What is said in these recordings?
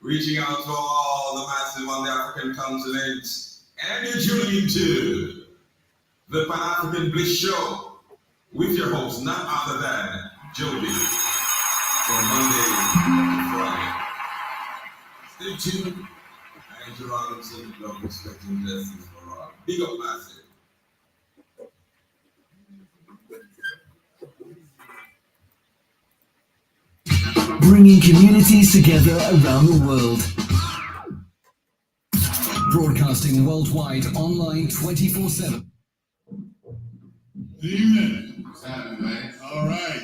Reaching out to all the massive on the African continent, and you're tuning into the Pan-African Bliss Show with your host, none other than Jody, from Monday to Friday. Stay tuned. Andrew Robinson, love respecting justice for all. Big up, massive. Bringing communities together around the world. Broadcasting worldwide, online 24/7. Evening. What's happening, man? All right.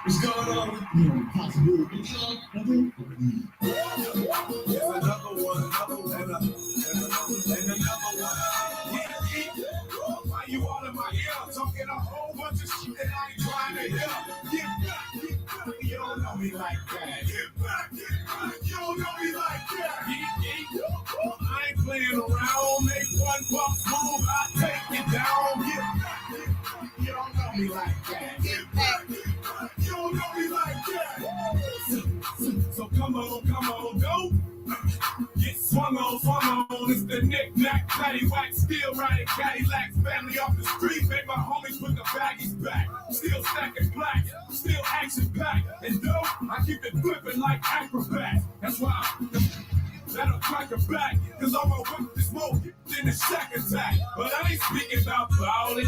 What's going on with you? Possibility. Another one. Why you all in my ear? Talking a whole bunch of shit that I ain't trying to hear. Get back. You don't know me like that. Get back. You don't know me like that. I ain't playing around. Make one buck move, I take it down. Get back. You don't know me like that. Get back. You don't know me like that. So come on, go. Get swung on, it's the knick-knack, paddywhack, still riding Cadillacs, family off the street, make my homies put the baggies back, still stacking plaques, still action-packed, and though I keep it flipping like acrobats, that's why that'll crack a back, cause all my whip is more than a shack attack, but I ain't speaking about bowling,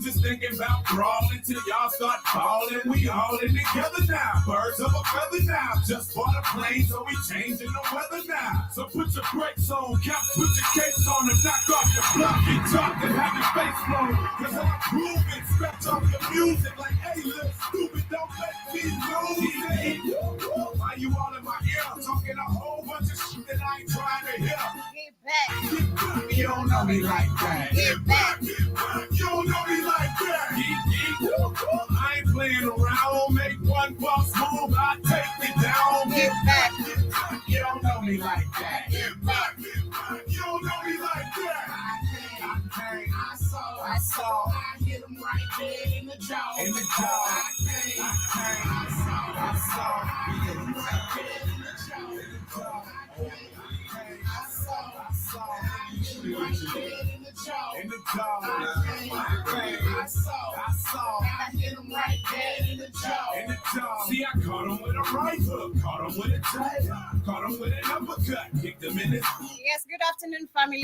just thinking about brawling till y'all start falling, we all in together now, birds of a feather now, just bought a plane so we changing the weather now, so put your brakes on, cap, put your cakes on and knock off the block, get talked and have your face blown, cause I'm grooving, scratch off your music like, hey, little stupid, don't let me lose it. Why you all in my ear, talking a whole bunch of shit that I ain't trying to hear? Get back. You don't know me like that. Get back. You don't know me like that. I ain't playing around. Make one boss move, I take it down. Get back. You don't know me like that. Get back. You don't know me like that. I saw. I hit him right there in the jaw. I saw. He hit him right there in the jaw. In the jaw. I saw. I hit him right there in the jaw. See, I caught him with a right hook, caught him with a jab, caught him with an uppercut, kicked him in his. Yes, good afternoon, family.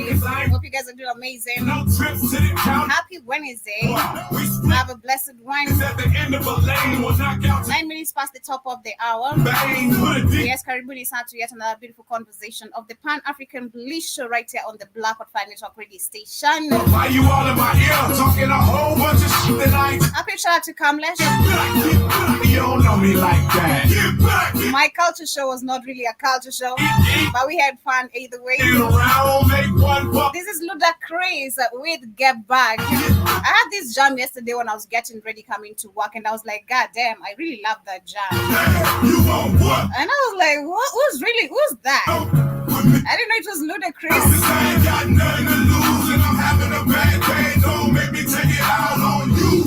Hope you guys are doing amazing. No trips to the count. Happy Wednesday. We split Have a blessed one. at the end of a lane. We'll knock out 9 minutes past the top of the hour. bang. Put a dick. Yes, karibuni sana to yet another beautiful conversation of the Pan-African Bliss Show right here on the Blackwood Financial Radio Station. Why you all in my ear talking a whole bunch of shit that I ain't. Happy shout out to Kamlesh. You don't know me like that. Get back. My culture show was not really a culture show, but we had fun either way. Get around, make one buck. This is Ludacris with Get Back. I had this jam yesterday when I was getting ready coming to work, and I was like, God damn, I really love that jam. You want what? And I was like, who's that? I didn't know it was Ludacris. I ain't got nothing to lose and I'm having a bad day. Don't make me take it out on you.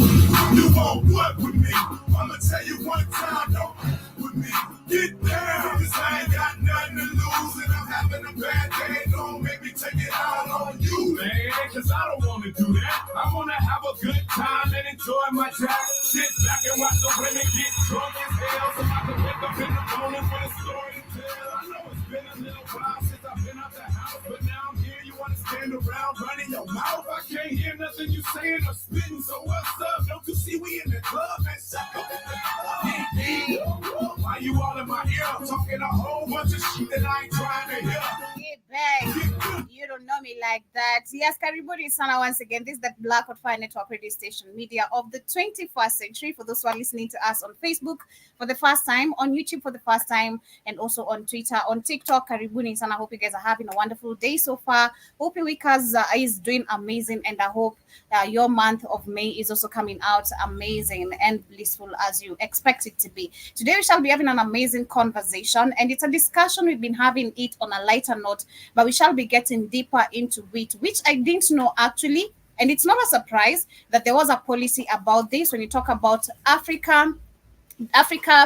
You want what with me? I'ma tell you one time, don't with me. Get down, cause I ain't got nothing to lose and I'm having a bad day. Don't make me take it out on you, man, cause I don't wanna do that. I wanna have a good time and enjoy my time. Sit back and watch the women get drunk as hell. So I can wake up in the morning with a story to tell. I know it's been a little while since I've been out the house, but now I'm here. You wanna stand around running your mouth? I can't hear nothing you saying or spitting. So what's up? Don't you see we in the club, man? Shut up. Why you all in my ear talking a whole bunch of shit that I ain't trying to hear? Get beg. You don't know me like that. Yes, Karibuni Sana once again. This is the Black Fire Network radio station media of the 21st century. For those who are listening to us on Facebook for the first time, on YouTube for the first time, and also on Twitter, on TikTok, Karibuni Sana. I hope you guys are having a wonderful day so far. Hope your week is doing amazing, and I hope your month of May is also coming out amazing and blissful as you expect it to be. Today we shall be having an amazing conversation, and it's a discussion we've been having it on a lighter note, but we shall be getting deeper into it, which I didn't know actually. And it's not a surprise that there was a policy about this when you talk about Africa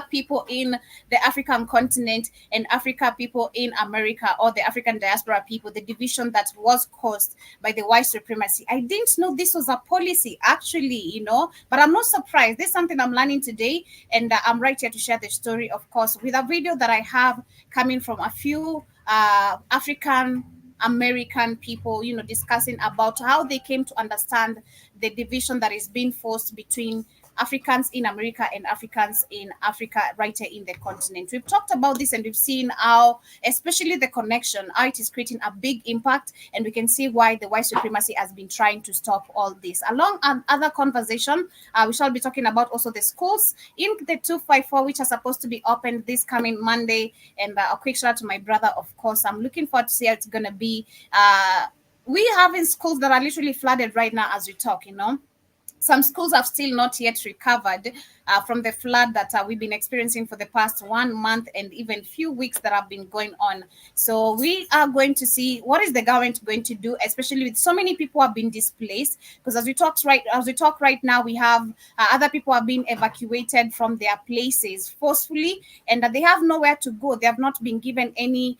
people in the African continent and Africa people in America, or the African diaspora people, the division that was caused by the white supremacy. I didn't know this was a policy actually, but I'm not surprised. This is something I'm learning today, and I'm right here to share the story, of course, with a video that I have coming from a few African American people, discussing about how they came to understand the division that is being forced between Africans in America and Africans in Africa, right here in the continent. We've talked about this, and we've seen how, especially the connection, how it is creating a big impact, and we can see why the white supremacy has been trying to stop all this. Along other conversation, we shall be talking about also the schools in the 254, which are supposed to be open this coming Monday. And a quick shout out to my brother, of course. I'm looking forward to see how it's going to be. We have in schools that are literally flooded right now as we talk, Some schools have still not yet recovered from the flood that we've been experiencing for the past 1 month and even few weeks that have been going on. So we are going to see what is the government going to do, especially with so many people have been displaced. Because as we talk right now, we have other people have been evacuated from their places forcefully, and they have nowhere to go. They have not been given any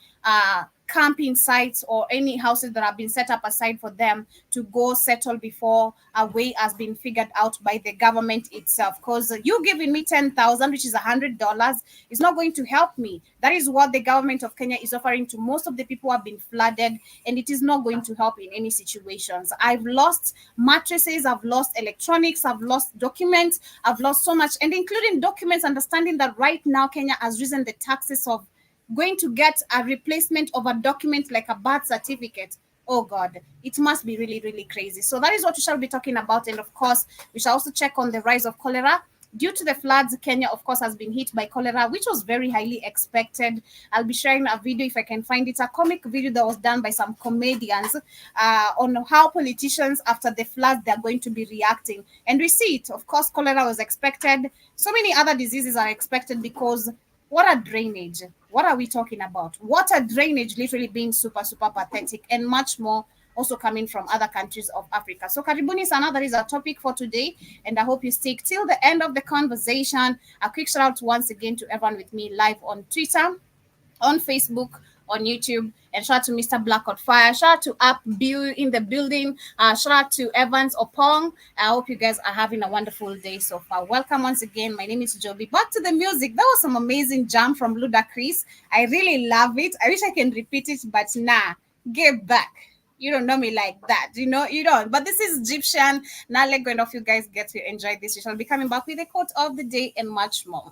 camping sites or any houses that have been set up aside for them to go settle before a way has been figured out by the government itself. Because you giving me 10,000, which is $100, is not going to help me. That is what the government of Kenya is offering to most of the people who have been flooded, and it is not going to help in any situations. I've lost mattresses, I've lost electronics, I've lost documents, I've lost so much, and including documents, understanding that right now Kenya has risen the taxes of going to get a replacement of a document like a birth certificate. Oh God, it must be really, really crazy. So that is what we shall be talking about. And of course, we shall also check on the rise of cholera. Due to the floods, Kenya, of course, has been hit by cholera, which was very highly expected. I'll be sharing a video, if I can find it, a comic video that was done by some comedians on how politicians, after the floods, they're going to be reacting. And we see it. Of course, cholera was expected. So many other diseases are expected because water drainage. What are we talking about? Water drainage literally being super, super pathetic, and much more also coming from other countries of Africa. So Karibuni Sana, that is our topic for today, and I hope you stick till the end of the conversation. A quick shout out once again to everyone with me live on Twitter, on Facebook, on YouTube, and shout out to Mr. Black Fire. Shout out to Up Bill in the building. Shout out to Evans Opong. I hope you guys are having a wonderful day so far. Welcome once again. My name is Joby. Back to the music. That was some amazing jam from Ludacris. I really love it. I wish I can repeat it, but nah, give back. You don't know me like that, you don't. But this is Egyptian. Now let go, and off you guys get to enjoy this. We shall be coming back with the quote of the day and much more.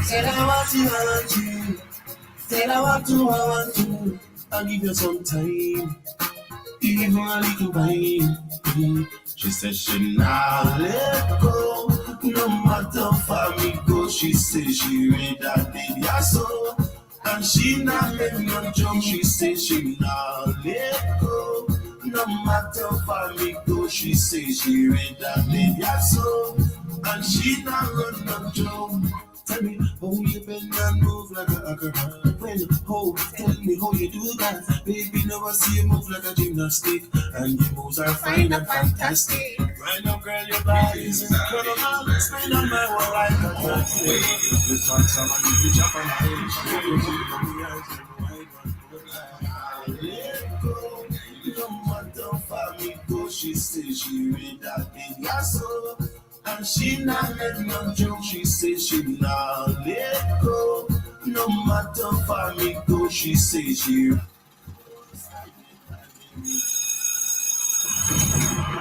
Said I want you. Said I want to. I'll give you some time, even a little time. She said she not let go, no matter how me go. She said she read that baby I saw, and she not let no joke. She said she not let go, no matter how me go. She said she read that baby I saw, and she not run no joke. Tell me how you bend and move like a acrobat. When you hold, tell me how you do that. Baby, never see you move like a gymnastic, and your moves are fine and fantastic. Right now, girl, your body is incredible. Spin on my wall like a cat. You talk some and you jump on my head. She says she read that baby I saw, and she not let no joke. She says she not let go, No matter for me go, she says she.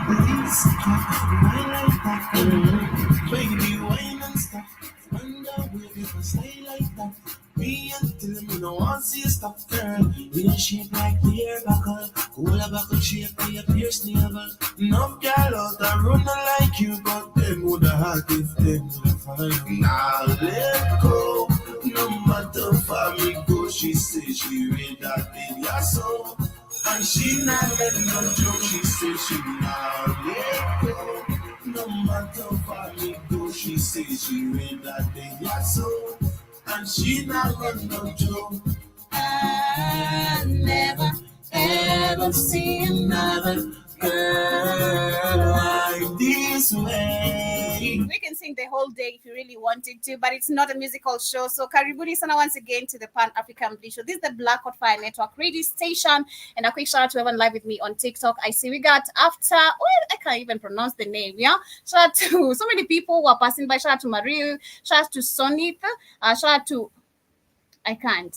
Please, wine like that, baby, wine and stuff. Wonder where you can stay like that. Me until me no want see you stop, girl. We don't shape like beer buckle, cool a buckle shape for your pierce navel. No girl out there running like you, but them woulda had if them woulda find. Now let go, no matter for me go. She say she read that baby I saw. And she not letting no joke, she says she not let go. No matter for me go, she says she read that baby I saw. And she not letting no joke. I never ever see another girl like this way. We can sing the whole day if you really wanted to, but it's not a musical show. So karibuni sana once again to the Pan-African Bliss Show. This is the Black Hot Fire Network radio station. And a quick shout out to everyone live with me on TikTok. I see we got after, well, I can't even pronounce the name, yeah? Shout out to so many people who are passing by. Shout out to Marie, shout out to Sonit, shout out to, I can't.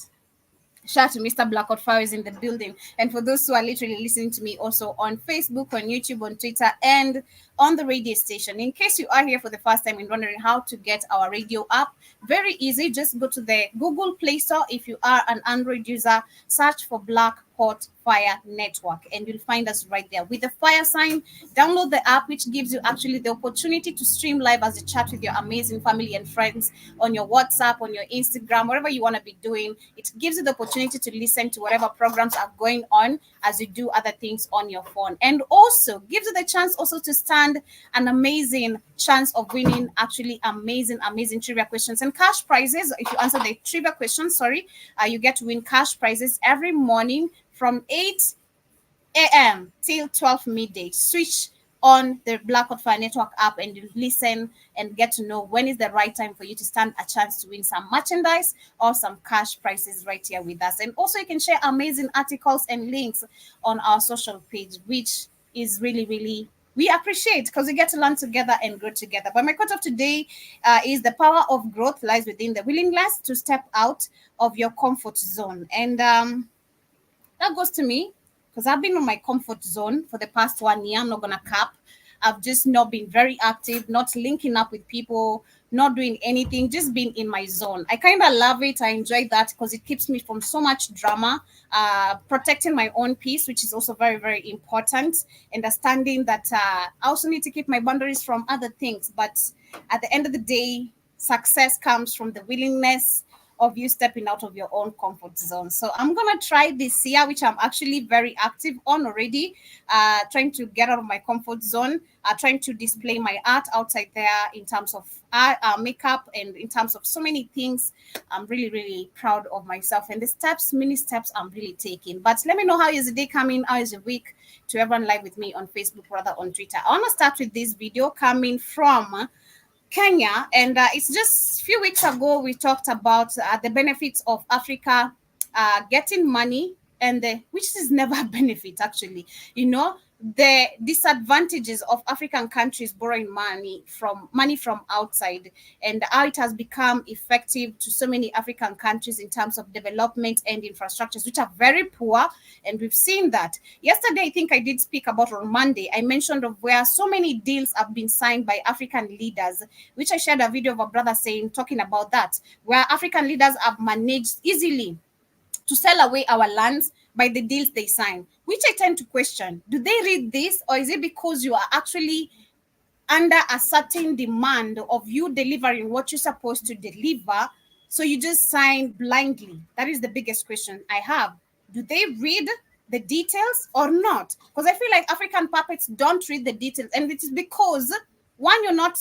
Shout out to Mr. Blackout Fire is in the building. And for those who are literally listening to me also on Facebook, on YouTube, on Twitter, and on the radio station. In case you are here for the first time and wondering how to get our radio app, very easy. Just go to the Google Play Store. If you are an Android user, search for Black Hot Fire Network and you'll find us right there with the fire sign. Download the app, which gives you actually the opportunity to stream live as you chat with your amazing family and friends on your WhatsApp, on your Instagram, whatever you want to be doing. It gives you the opportunity to listen to whatever programs are going on as you do other things on your phone, and also gives you the chance also to stand an amazing chance of winning actually amazing trivia questions and cash prizes. If you answer the trivia questions, you get to win cash prizes every morning from 8 a.m. till 12 midday. Switch on the Black Hot Fire Network app and you listen and get to know when is the right time for you to stand a chance to win some merchandise or some cash prizes right here with us. And also you can share amazing articles and links on our social page, which is really we appreciate because we get to learn together and grow together. But my quote of today is the power of growth lies within the willingness to step out of your comfort zone. And that goes to me because I've been on my comfort zone for the past 1 year. I'm not going to cap. I've just not been very active, not linking up with people, not doing anything, just being in my zone. I kind of love it. I enjoy that because it keeps me from so much drama, protecting my own peace, which is also very important. Understanding that I also need to keep my boundaries from other things. But at the end of the day, success comes from the willingness of you stepping out of your own comfort zone. So I'm gonna try this year, which I'm actually very active on already, trying to get out of my comfort zone, trying to display my art outside there in terms of makeup and in terms of so many things. I'm really proud of myself and the many steps I'm really taking. But let me know how is the day coming, how is the week, to everyone live with me on Facebook, rather on Twitter. I want to start with this video coming from Kenya, and it's just a few weeks ago we talked about the benefits of Africa getting money, and which is never a benefit actually. The disadvantages of African countries borrowing money from outside, and how it has become effective to so many African countries in terms of development and infrastructures, which are very poor. And we've seen that. Yesterday, I think I did speak about, on Monday, I mentioned of where so many deals have been signed by African leaders, which I shared a video of a brother talking about that, where African leaders have managed easily to sell away our lands by the deals they sign, which I tend to question. Do they read this, or is it because you are actually under a certain demand of you delivering what you're supposed to deliver, so you just sign blindly? That is the biggest question I have. Do they read the details or not? Because I feel like African puppets don't read the details, and it is because, one, you're not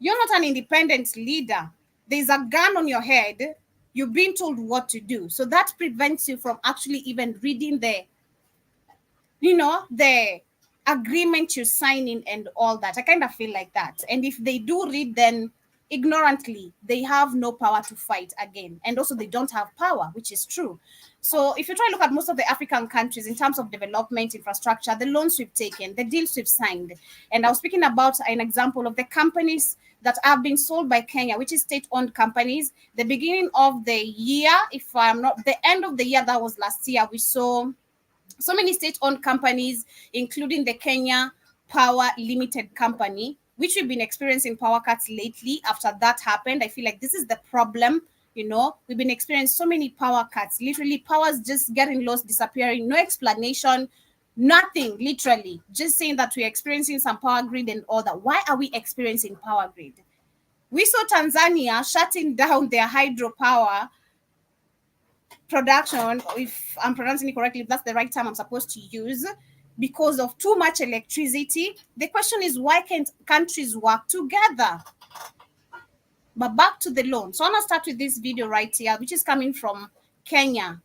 an independent leader. There's a gun on your head. You're being told what to do. So that prevents you from actually even reading the agreement you're signing and all that. I kind of feel like that. And if they do read, then ignorantly, they have no power to fight again. And also they don't have power, which is true. So if you try to look at most of the African countries in terms of development, infrastructure, the loans we've taken, the deals we've signed, and I was speaking about an example of the companies that have been sold by Kenya, which is state-owned companies. The beginning of the year, if I'm not, the end of the year, that was last year, we saw so many state-owned companies, including the Kenya Power Limited Company, which we've been experiencing power cuts lately. After that happened, I feel like this is the problem. You know, we've been experiencing so many power cuts, literally powers just getting lost, disappearing, no explanation, nothing, literally, just saying that we're experiencing some power grid and all that. Why are we experiencing power grid? We saw Tanzania shutting down their hydropower production, if I'm pronouncing it correctly, if that's the right term I'm supposed to use, because of too much electricity. The question is, why can't countries work together? But back to the loan. So I want to start with this video right here, which is coming from Kenya,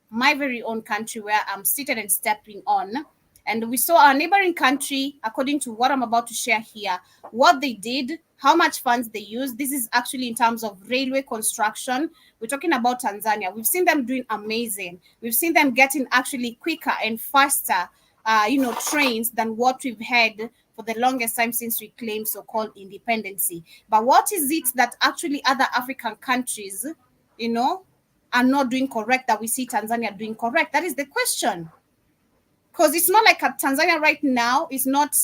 my very own country where I'm seated and stepping on. And we saw our neighboring country, according to what I'm about to share here, what they did, how much funds they used. This is actually in terms of railway construction. We're talking about Tanzania. We've seen them doing amazing. We've seen them getting actually quicker and faster, trains than what we've had for the longest time since we claimed so-called independency. But what is it that actually other African countries, are not doing correct that we see Tanzania doing correct? That is the question. Because it's not like Tanzania right now is not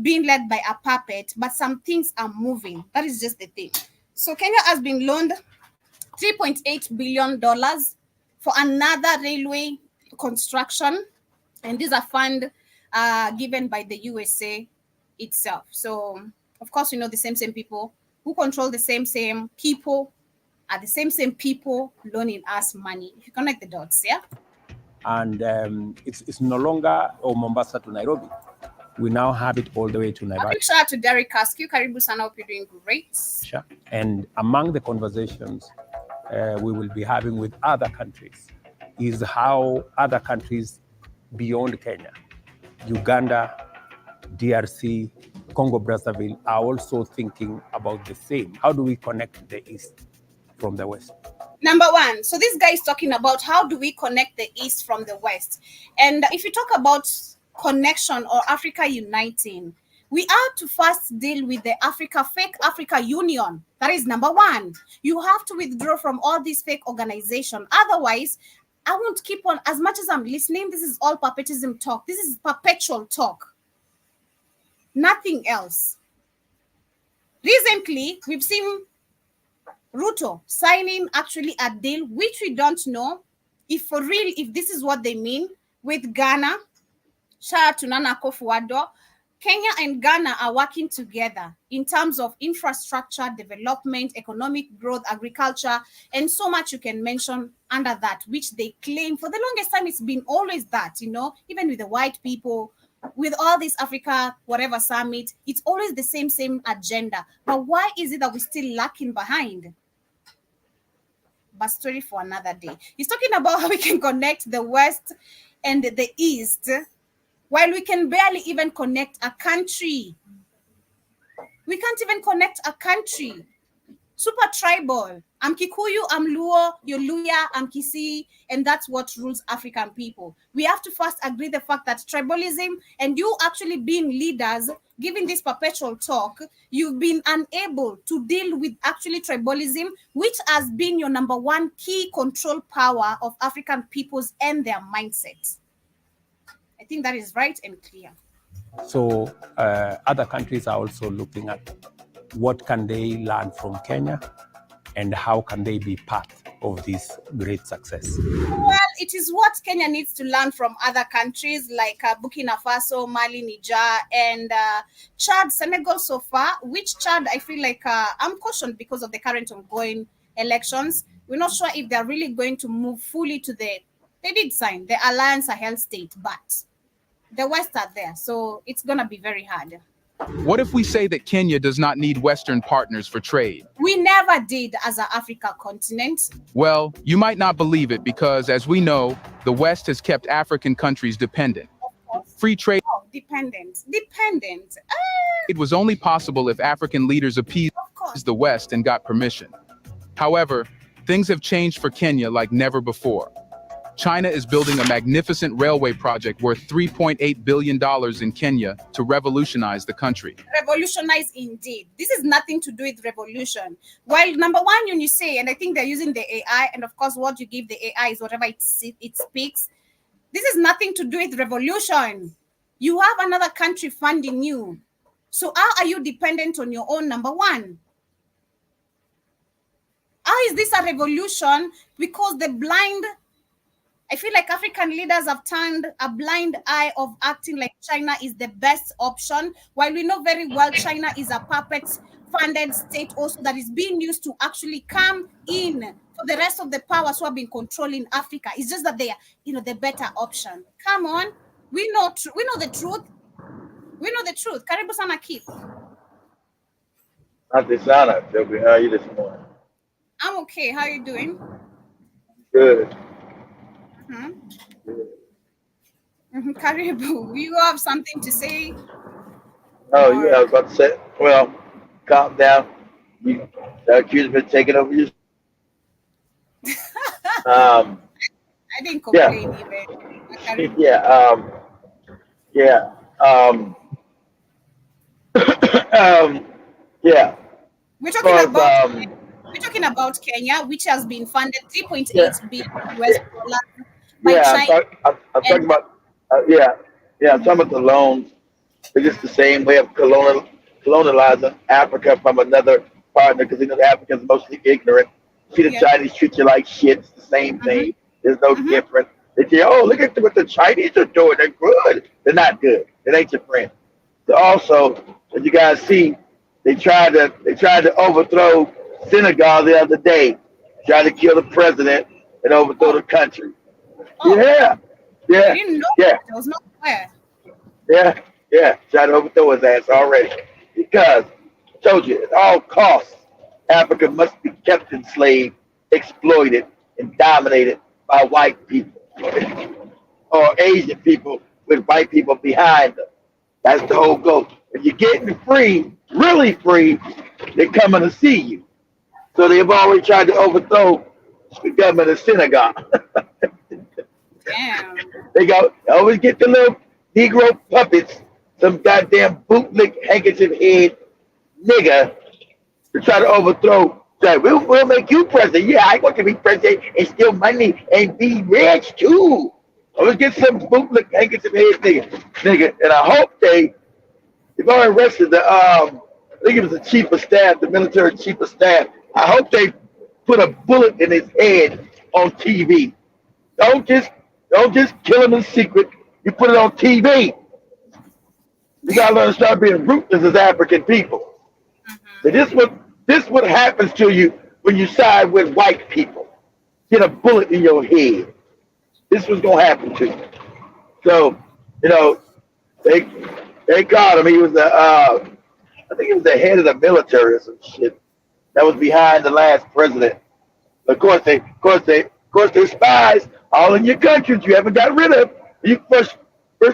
being led by a puppet, but some things are moving. That is just the thing. So Kenya has been loaned $3.8 billion for another railway construction. And these are funds given by the USA itself. So, of course, the same people who control the same people are the same people loaning us money. If you connect the dots, yeah? And it's no longer Mombasa to Nairobi. We now have it all the way to Nairobi. Big shout out to Derek Askew. Karibu sana, hope you're doing great. Sure. And among the conversations we will be having with other countries is how other countries beyond Kenya, Uganda, DRC, Congo Brazzaville, are also thinking about the same. How do we connect the East from the West? Number one, so this guy is talking about how do we connect the East from the West. And if you talk about connection or Africa uniting, we are to first deal with the fake Africa Union. That is number one. You have to withdraw from all these fake organizations. Otherwise, I won't keep on, as much as I'm listening, this is all perpetuism talk. This is perpetual talk. Nothing else. Recently, we've seen Ruto signing actually a deal, which we don't know if for real, if this is what they mean, with Ghana. Shout out to Nana Akufo-Addo. Kenya and Ghana are working together in terms of infrastructure, development, economic growth, agriculture, and so much you can mention under that, which they claim for the longest time. It's been always that, even with the white people, with all this Africa, whatever summit, it's always the same agenda. But why is it that we're still lacking behind? But story for another day. He's talking about how we can connect the West and the East, while we can barely even connect a country. We can't even connect a country. Super tribal. I'm Kikuyu, I'm Luo, you're Luya, I'm Kisii, and that's what rules African people. We have to first agree the fact that tribalism and you actually being leaders, giving this perpetual talk, you've been unable to deal with actually tribalism, which has been your number one key control power of African peoples and their mindsets. I think that is right and clear. So other countries are also looking at what can they learn from Kenya and how can they be part of this great success? Well, it is what Kenya needs to learn from other countries like Burkina Faso, Mali, Niger, and Chad, Senegal so far, which Chad I feel like I'm cautioned because of the current ongoing elections. We're not sure if they're really going to move fully to they did sign the Alliance Sahel state, but the West are there, so it's going to be very hard. What if we say that Kenya does not need Western partners for trade? We never did as an Africa continent. Well, you might not believe it because, as we know, the West has kept African countries dependent. Free trade. Oh, dependent. It was only possible if African leaders appeased. Of the West and got permission. However, things have changed for Kenya like never before. China is building a magnificent railway project worth $3.8 billion in Kenya to revolutionize the country. Revolutionize indeed. This is nothing to do with revolution. Well, number one, when you say, and I think they're using the AI, and of course, what you give the AI is whatever it speaks. This is nothing to do with revolution. You have another country funding you. So how are you dependent on your own, number one? How is this a revolution? Because I feel like African leaders have turned a blind eye of acting like China is the best option, while we know very well China is a puppet-funded state also that is being used to actually come in for the rest of the powers who have been controlling Africa. It's just that they are, the better option. Come on, we know the truth. We know the truth. Karibu sana Keith. Asante sana, Joby. How are you this morning? I'm okay. How are you doing? Good. Karibu, you have something to say? Oh, yeah, I was about to say, well, calm down. You accused me of taking over your. I didn't complain even. Yeah, yeah. We're talking about Kenya, which has been funded 3.8 billion US dollars by China. I'm talking about, I'm talking about the loans. It's just the same way of colonializing Africa from another partner, because the Africans are mostly ignorant. See, the Chinese treat you like shit. It's the same thing. There's no difference. They say, oh, look at what the Chinese are doing. They're good. They're not good. It ain't your friend. So also, as you guys see, they tried to overthrow Senegal the other day. Tried to kill the president and overthrow the country. I didn't know that. I was not aware. Tried to overthrow his ass already. Because I told you, at all costs, Africa must be kept enslaved, exploited, and dominated by white people or Asian people with white people behind them. That's the whole goal. If you're getting free, really free, they're coming to see you. So they've already tried to overthrow the government of Senegal. Damn. They always get the little Negro puppets, some goddamn bootlick handkerchief head nigga, to try to overthrow. Say, we'll make you president. Yeah, I want to be president and steal money and be rich too. Always get some bootlick handkerchief head nigga. And I hope they've already arrested I think it was the chief of staff, the military chief of staff. I hope they put a bullet in his head on TV. Don't just kill him in secret. You put it on TV. You gotta learn to start being ruthless as African people. So this what happens to you when you side with white people. Get a bullet in your head. This was gonna happen to you. So, they caught him. He was I think he was the head of the military or some shit that was behind the last president. Of course, they're spies all in your countries you haven't got rid of. You first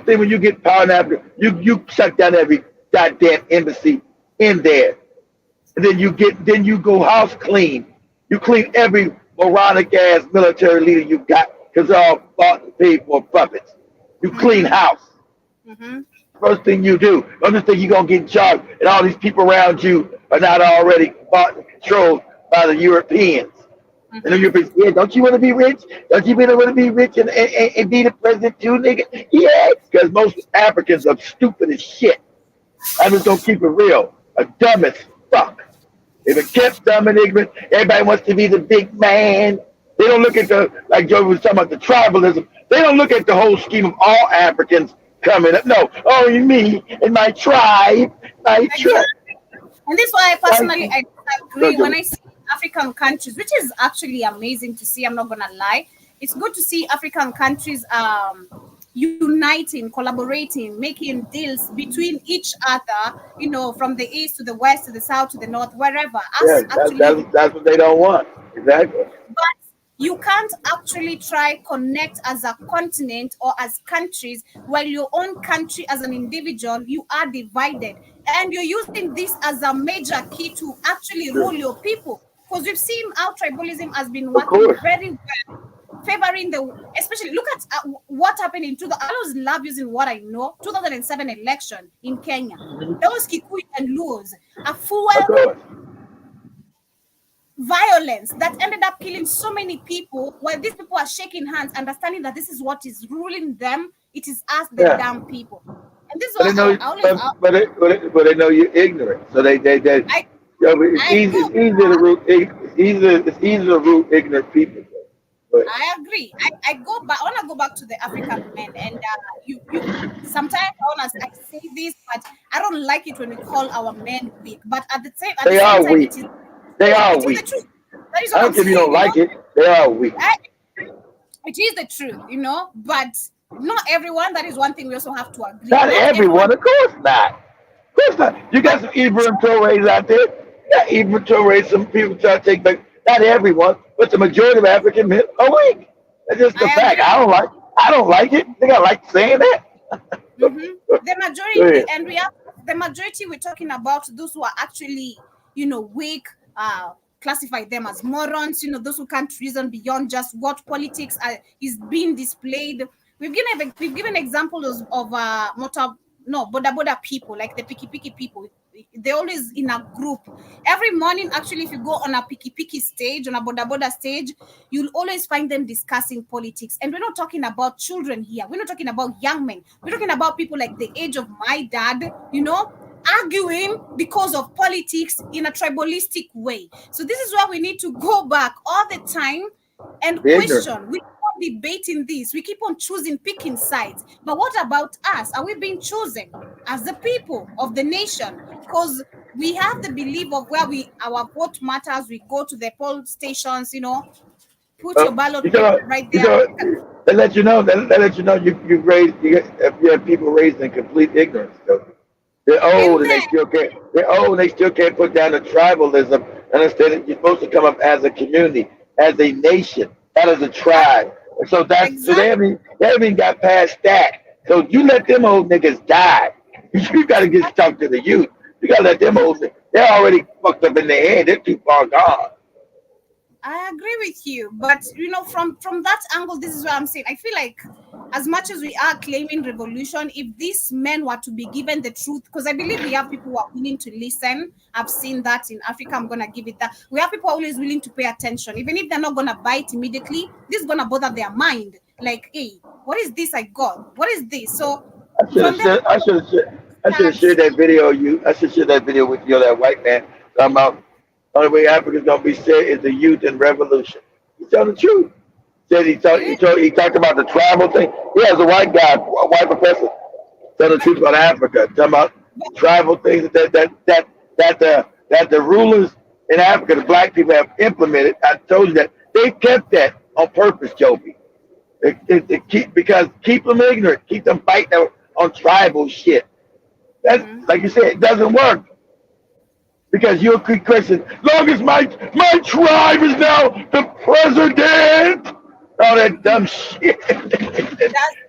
thing when you get power in Africa, you shut down every goddamn embassy in there, and then you go house clean. You clean every moronic ass military leader you got, because they're all bought and paid for puppets. You clean house. First thing you do. Don't just think you're gonna get in charge, and all these people around you are not already bought and controlled by the Europeans. And the Europeans, don't you want to be rich? Don't you want to be rich and be the president too, nigga? Yeah, because most Africans are stupid as shit. I'm just gonna keep it real. A dumb as fuck. If it kept dumb and ignorant, everybody wants to be the big man. They don't look at like Joe was talking about the tribalism. They don't look at the whole scheme of all Africans coming up. No, only me and my tribe, And this is why I personally I agree when I see African countries, which is actually amazing to see. I'm not gonna lie. It's good to see African countries uniting, collaborating, making deals between each other, from the east to the west to the south to the north, wherever. That's what they don't want. Exactly. But you can't actually connect as a continent or as countries, while your own country as an individual, you are divided. and you're using this as a major key to actually rule your people. Because we've seen how tribalism has been working very well, favoring especially look at what happened in I always love using what I know. 2007 election in Kenya. Those Kikuyu and Luos are full violence that ended up killing so many people, while these people are shaking hands, understanding that this is what is ruling them. It is us, the damn people. And this is what I always. But they know you're ignorant, so it's easy to root ignorant people. But I agree. I want to go back to the African men, and you sometimes I say this, but I don't like it when we call our men weak. But at the same time, weak. They are weak. The truth. That is I don't care if you don't like it. They are weak. It is the truth, but not everyone. That is one thing we also have to agree. Not everyone, of course not. Of course not. You got some Ibram Torres out there. Yeah, Ibram Torres. Some people try to take back. Not everyone, but the majority of African men are weak. That's just the fact. I don't like it. I think I like saying that. The majority, and we have the majority. We're talking about those who are actually, weak. Classify them as morons. Those who can't reason beyond just what politics is being displayed. We've given examples of boda people, like the piki people. They're always in a group. Every morning, actually, if you go on a piki stage, on a boda stage, you'll always find them discussing politics. And we're not talking about children here. We're not talking about young men. We're talking about people like the age of my dad, arguing because of politics in a tribalistic way. So this is where we need to go back all the time and question. We keep on debating this. We keep on picking sides. But what about us? Are we being chosen as the people of the nation? Because we have the belief of where our vote matters. We go to the poll stations, put your ballot right there. They let you know. You have people raised in complete ignorance. Though. They're old and they still can't. Put down the tribalism. Understand that you're supposed to come up as a community, as a nation, not as a tribe. And so so they haven't got past that. So you let them old niggas die. You got to get talk to the youth. You got to let them old. They're already fucked up in their head. They're too far gone. I agree with you, but from that angle, this is what I'm saying. I feel like, as much as we are claiming revolution, if these men were to be given the truth, because I believe we have people who are willing to listen. I've seen that in Africa. I'm gonna give it that. We have people always willing to pay attention, even if they're not gonna buy it immediately. This is gonna bother their mind. Like, hey, what is this I got? What is this? So I should have shared that video. I should share that video with you. That white man talking about. Only way Africa's gonna be set is the youth and revolution. He's telling the truth. Said he talked about the tribal thing. Yeah, as a white guy, a white professor, telling the truth about Africa, talking about tribal things that the rulers in Africa, the black people, have implemented. I told you that they kept that on purpose, Joby. Keep them ignorant, keep them fighting on tribal shit. That's like you said, it doesn't work. Because you'll keep questioning, long as my tribe is now the president, all that dumb shit.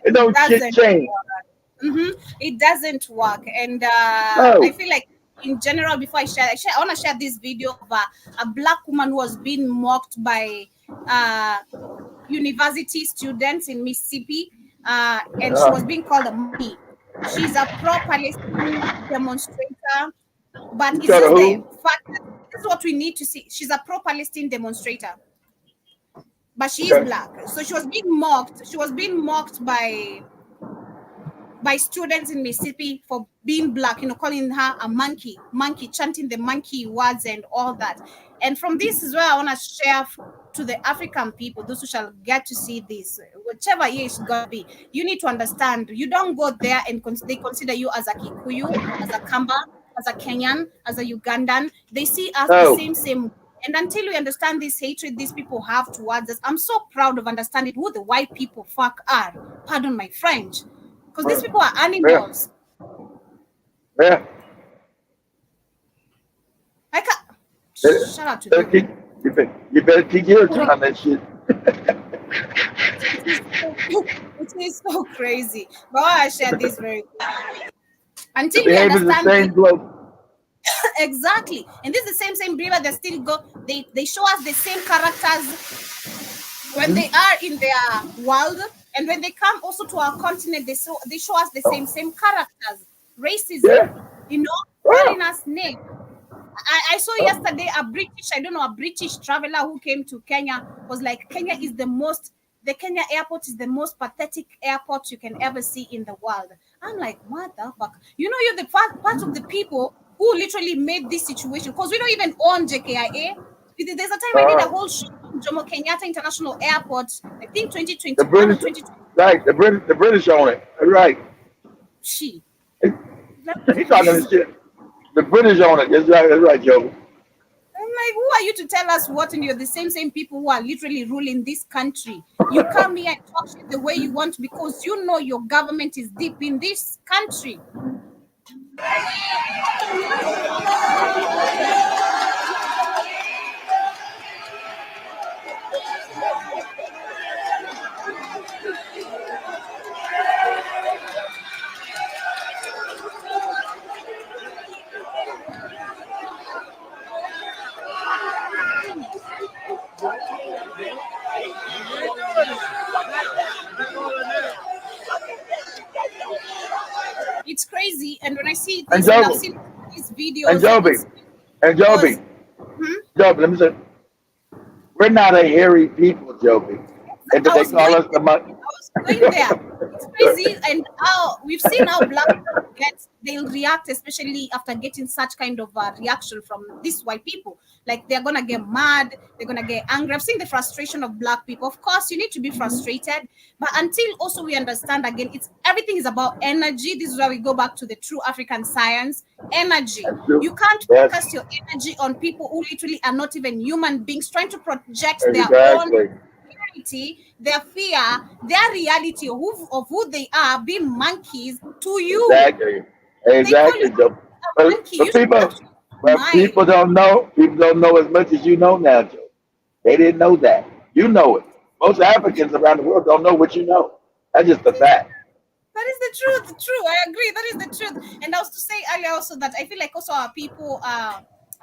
It don't shit change. It doesn't work. And I feel like, in general, before I want to share this video of a black woman who was being mocked by university students in Mississippi, and she was being called a monkey. She's a pro-Palestine demonstrator. But it's just the fact that this is what we need to see. She's a pro-Palestine demonstrator, but she is black. So she was being mocked. She was being mocked by students in Mississippi for being black, calling her a monkey, chanting the monkey words and all that. And from this is where I want to share to the African people, those who shall get to see this, whichever year it's going to be, you need to understand, you don't go there and they consider you as a Kikuyu, as a Kamba, as a Kenyan, as a Ugandan. They see us the same. And until we understand this hatred these people have towards us, I'm so proud of understanding who the white people are. Pardon my French. Because these people are animals. Yeah. Shout out to them. You better take your time on that shit. It is so crazy. But I share this very quickly. Until we understand Exactly. And this is the same Brila, they still go, they show us the same characters when they are in their world, and when they come also to our continent, they show us the same characters. Racism, calling us names. I saw yesterday a British traveler who came to Kenya was like, the Kenya airport is the most pathetic airport you can ever see in the world. I'm like, what the fuck? You're the part of the people who literally made this situation, because we don't even own JKIA. There's a time I did a whole show on Jomo Kenyatta International Airport, I think 2021 or 2022. Right, the British own it. Right. She. He's talking this shit. The British own it. That's right, Joe. I'm like, who are you to tell us what? And you're the same people who are literally ruling this country. You come here and talk shit the way you want because you know your government is deep in this country. It's crazy, and when I see this, and I've seen these videos. And Joby, let me say, we're not a hairy people, Joby. And they call us the monkey. I was going there. It's crazy, and we've seen how black people they'll react, especially after getting such kind of reaction from these white people. Like, they're gonna get mad, they're gonna get angry. I've seen the frustration of black people. Of course, you need to be frustrated, but until also we understand again, everything is about energy. This is where we go back to the true African science. Energy. You can't focus your energy on people who literally are not even human beings, trying to project their own reality, their fear, their reality of who they are, being monkeys to you. Exactly. But people don't know. People don't know as much as you know now, Joe. They didn't know that. You know it. Most Africans around the world don't know what you know. That's just a fact. That is the truth. True. I agree. That is the truth. And I was to say earlier also that I feel like also our people,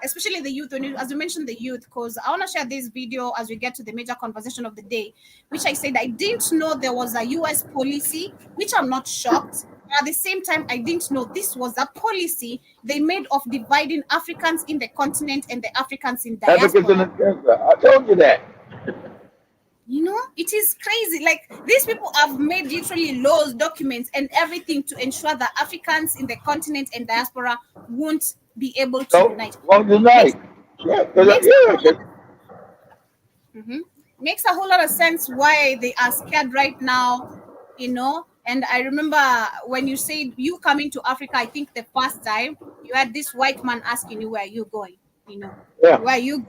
especially the youth, as you mentioned the youth, because I want to share this video as we get to the major conversation of the day, which I said I didn't know there was a U.S. policy, which I'm not shocked. At the same time, I didn't know this was a policy they made of dividing Africans in the continent and the Africans in diaspora. I told you that. It is crazy. Like, these people have made literally laws, documents, and everything to ensure that Africans in the continent and diaspora won't be able to unite. Won't unite. Makes a whole lot of sense why they are scared right now, And I remember when you said you coming to Africa, I think the first time you had this white man asking you where you going, where you.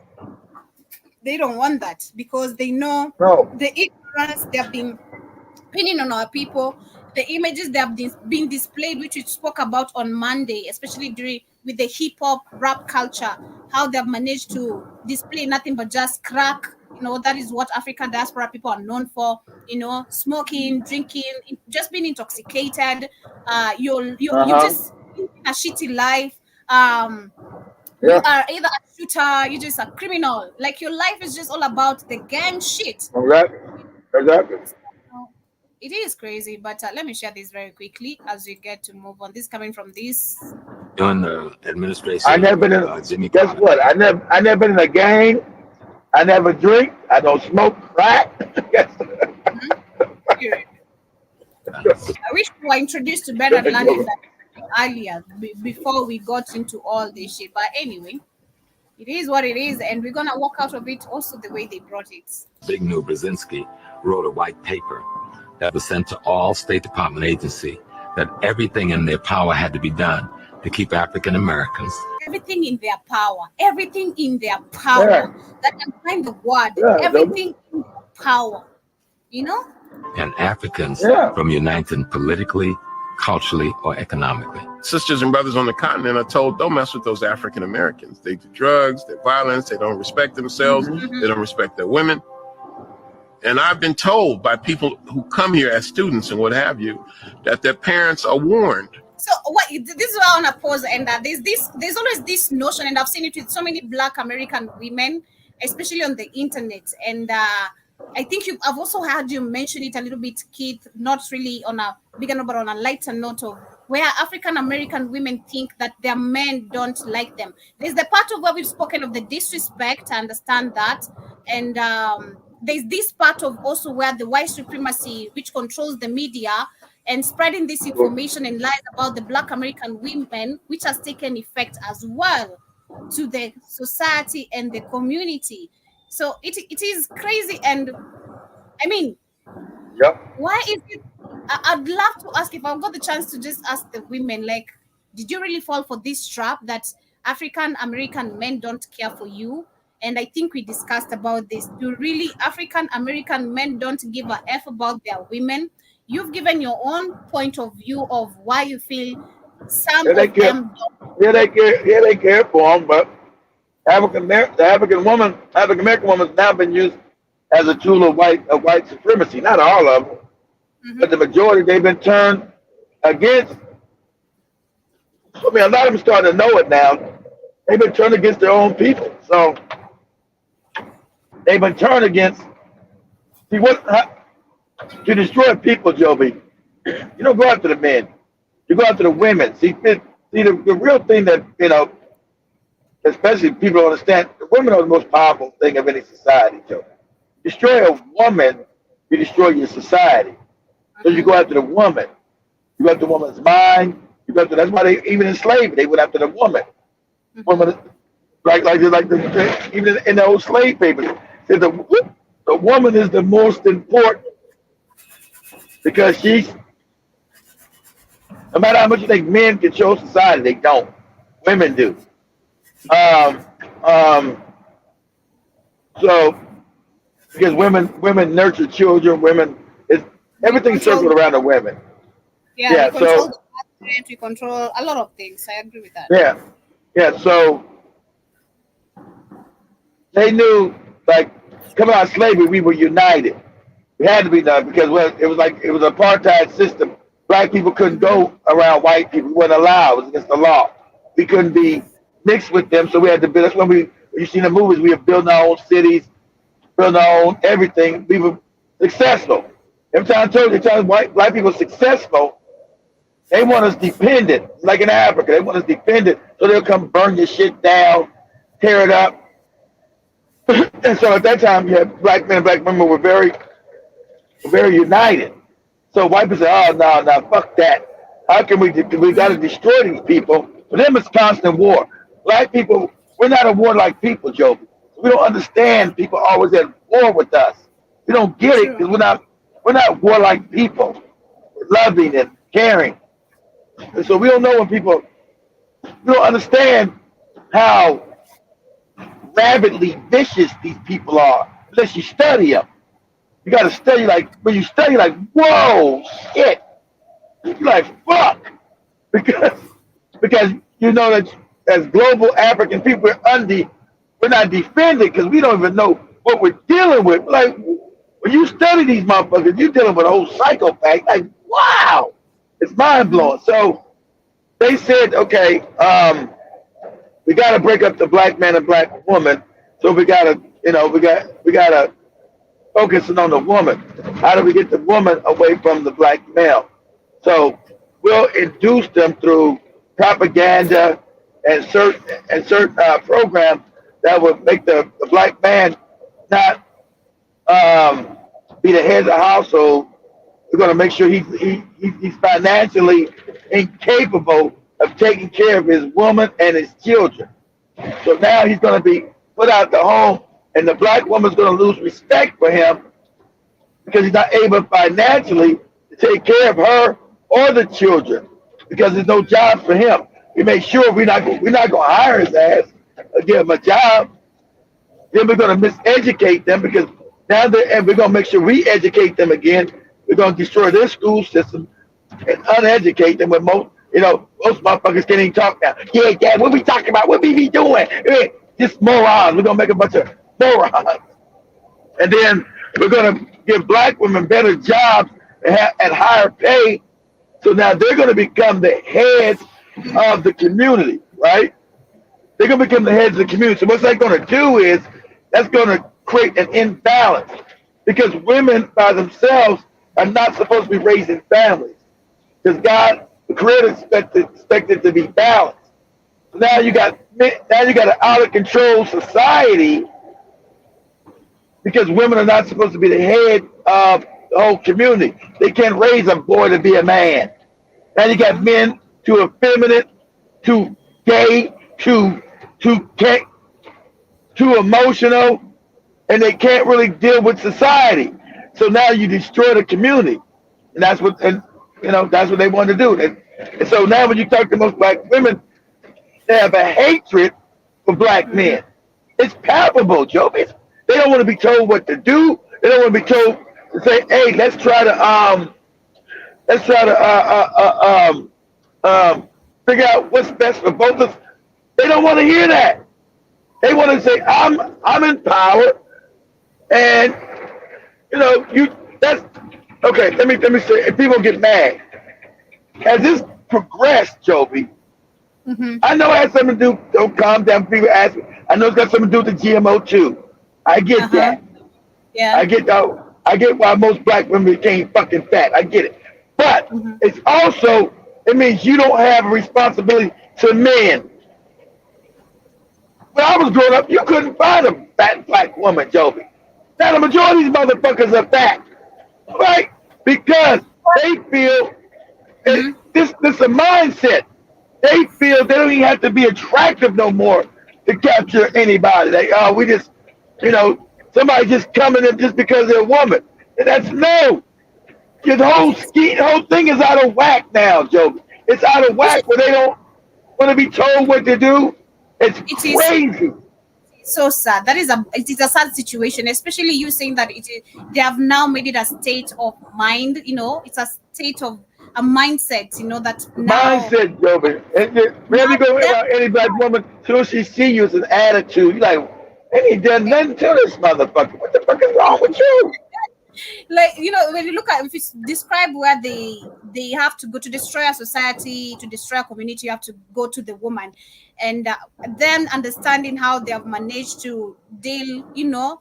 They don't want that because they know the ignorance they have been pinning on our people, the images they have been displayed, which we spoke about on Monday, especially with the hip hop rap culture, how they have managed to display nothing but just crack. That is what African diaspora people are known for. Smoking, drinking, just being intoxicated. You're just living a shitty life. You are either a shooter, you're just a criminal. Like, your life is just all about the gang shit. Exactly. It is crazy, but let me share this very quickly as we get to move on. This coming from this. During the administration, I never been in. Jimmy Guess Carter. what? I never been in a gang. I never drink. I don't smoke crack. I wish we were introduced to better landing earlier before we got into all this shit. But anyway, it is what it is, and we're gonna walk out of it also the way they brought it. Zbigniew Brzezinski wrote a white paper that was sent to all State Department agencies that everything in their power had to be done to keep African Americans. Everything in their power. Everything in their power. That can find the word. Everything in their power. And Africans from uniting politically, culturally, or economically. Sisters and brothers on the continent are told, don't mess with those African Americans. They do drugs, they're violence, they don't respect themselves, they don't respect their women. And I've been told by people who come here as students and what have you, that their parents are warned So what this is why I want to pause, and that there's always this notion, and I've seen it with so many Black American women, especially on the internet, and I think I've also heard you mention it a little bit, Keith, not really on a bigger note, but on a lighter note of where African American women think that their men don't like them. There's the part of where we've spoken of the disrespect. I understand that, and there's this part of also where the white supremacy, which controls the media, and spreading this information and lies about the Black American women, which has taken effect as well to the society and the community. So it is crazy. And I mean, Yep. why is it? I'd love to ask, if I've got the chance to just ask the women, like, did you really fall for this trap that African American men don't care for you? And I think we discussed about this. Do really African American men don't give a F about their women? You've given your own point of view of why you feel some Yeah, they of care. them don't. Yeah, they care. Yeah, they care for them, but the African American woman has now been used as a tool of white supremacy. Not all of them, but the majority, they've been turned against. I mean, a lot of them starting to know it now. They've been turned against their own people. So they've been turned against. See to destroy people, Joby. You don't go after the men. You go after the women. See the real thing that especially people don't understand. The women are the most powerful thing of any society, Joby. Destroy a woman, you destroy your society. So you go after the woman. You go after the woman's mind. That's why they even in slavery they went after the woman. Woman, even in the old slave papers, said the woman is the most important because she's. No matter how much you think men control society, they don't. Women do. So because women nurture children, everything circled around the women. Yeah, we control the market, we control a lot of things. I agree with that. Yeah. So they knew, like, coming out of slavery, we were united. We had to be done because it was an apartheid system. Black people couldn't go around white people. We weren't allowed. It was against the law. We couldn't be mixed with them, so we had to build. That's when you see in the movies, we were building our own cities, building our own everything. We were successful. Every time I told you, black people are successful, they want us dependent. Like in Africa, they want us dependent, so they'll come burn your shit down, tear it up. And so at that time, black men and black women were very united. So white people say, oh, no, fuck that. How can we got to destroy these people? For them, it's constant war. Black people, we're not a warlike people, Joe. We don't understand people always at war with us. We don't get it because we're not warlike people. We're loving and caring. And so we don't know we don't understand how rabidly vicious these people are unless you study them. You got to study, when you study, whoa, shit. You're like, fuck. Because you know that as global African people, we're not defended because we don't even know what we're dealing with. Like, when you study these motherfuckers, you're dealing with a whole psychopath. Like, wow. It's mind-blowing. So they said, okay, we got to break up the black man and black woman. So we got to focus on the woman. How do we get the woman away from the black male? So we'll induce them through propaganda and certain programs that would make the black man not be the head of the household. We're going to make sure he's financially incapable of taking care of his woman and his children. So now he's going to be put out the home, and the black woman's going to lose respect for him because he's not able financially to take care of her or the children because there's no job for him. We make sure we're not going to hire his ass or give him a job. Then we're going to miseducate them because and we're going to make sure we educate them again. We're going to destroy their school system and uneducate them with most motherfuckers can't even talk now. Yeah, Dad, what we talking about? What we be doing? Just morons. We're going to make a bunch of morons. And then we're going to give black women better jobs at higher pay So now they're going to become the heads of the community, right? They're going to become the heads of the community. So what's that going to do is that's going to create an imbalance because women by themselves are not supposed to be raising families because God, the Creator, expected to be balanced. So now you got an out of control society because women are not supposed to be the head of the whole community. They can't raise a boy to be a man. Now you got men too effeminate, too gay, too emotional, and they can't really deal with society. So now you destroy the community, and that's what that's what they want to do. And so now when you talk to most black women, they have a hatred for black men. It's palpable, Joe. They don't want to be told what to do. They don't want to be told to say, "Hey, let's try to figure out what's best for both of us." They don't want to hear that. They want to say, "I'm in power," and that's okay. Let me say, if people get mad as this progressed, Joby. I know it has something to do. Don't calm down. People ask me. I know it's got something to do with the GMO too. I get that. Yeah. I get why most black women became fucking fat. I get it. But it's also, it means you don't have a responsibility to men. When I was growing up, you couldn't find a fat black woman, Joby. Now the majority of these motherfuckers are fat. Right? Because they feel this is a mindset. They feel they don't even have to be attractive no more to capture anybody. Like, we just, somebody just coming in just because they're a woman. And that's no. The whole thing is out of whack now, Joe. It's out of whack where they don't want to be told what to do. It's crazy. So sad. It is a sad situation, especially you saying that they have now made it a state of mind. It's a state of a mindset. That now mindset, Joby. Whenever you go around any black woman, soon she see you, it's an attitude. You're like, they ain't done nothing to this motherfucker. What the fuck is wrong with you? Like, when you look at, if you describe where they have to go to destroy a society, to destroy a community, you have to go to the woman, and then understanding how they have managed to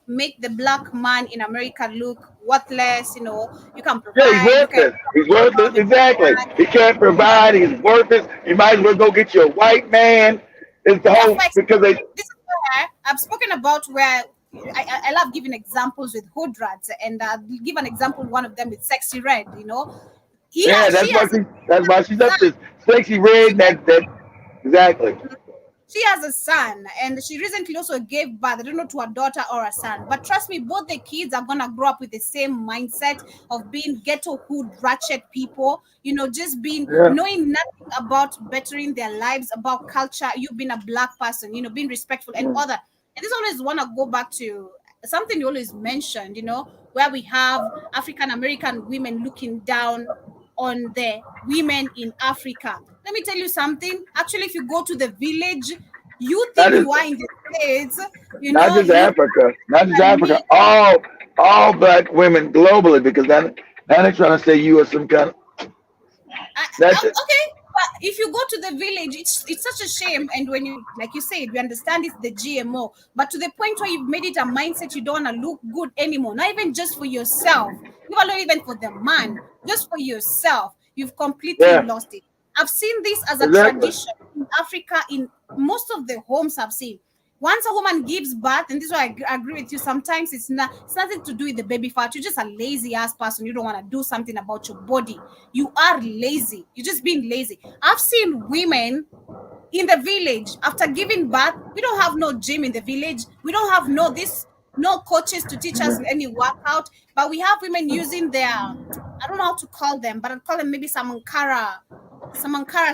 make the black man in America look worthless. You can provide. Yeah, he's worthless. He's worthless. Exactly. He can't provide. He's worthless. You might as well go get you a white man. It's the whole because they. This is where I've spoken about where. I love giving examples with hood rats, and give an example. One of them is Sexy Red. That's why she's up this Sexy Red. That exactly. She has a son, and she recently also gave birth. I don't know, to a daughter or a son, but trust me, both the kids are gonna grow up with the same mindset of being ghetto hood ratchet people. Just knowing nothing about bettering their lives, about culture. You've been a black person, being respectful and other. And this always want to go back to something you always mentioned, where we have African American women looking down on the women in Africa. Let me tell you something. Actually, if you go to the village, you think you are in the States. Not just Africa. Not just Africa. All black women globally, because now they're trying to say you are some kind of. Okay. But if you go to the village, it's such a shame. And when you, like you said, we understand it's the GMO, but to the point where you've made it a mindset, you don't want to look good anymore. Not even just for yourself, not even for the man, just for yourself. You've completely lost it. I've seen this as a tradition in Africa. In most of the homes I've seen, once a woman gives birth, and this is why I agree with you, sometimes it's nothing to do with the baby fat. You're just a lazy ass person. You don't want to do something about your body. You are lazy. You're just being lazy. I've seen women in the village after giving birth. We don't have no gym in the village. We don't have no coaches to teach us any workout, but we have women using their, I don't know how to call them, but I'd call them maybe some Ankara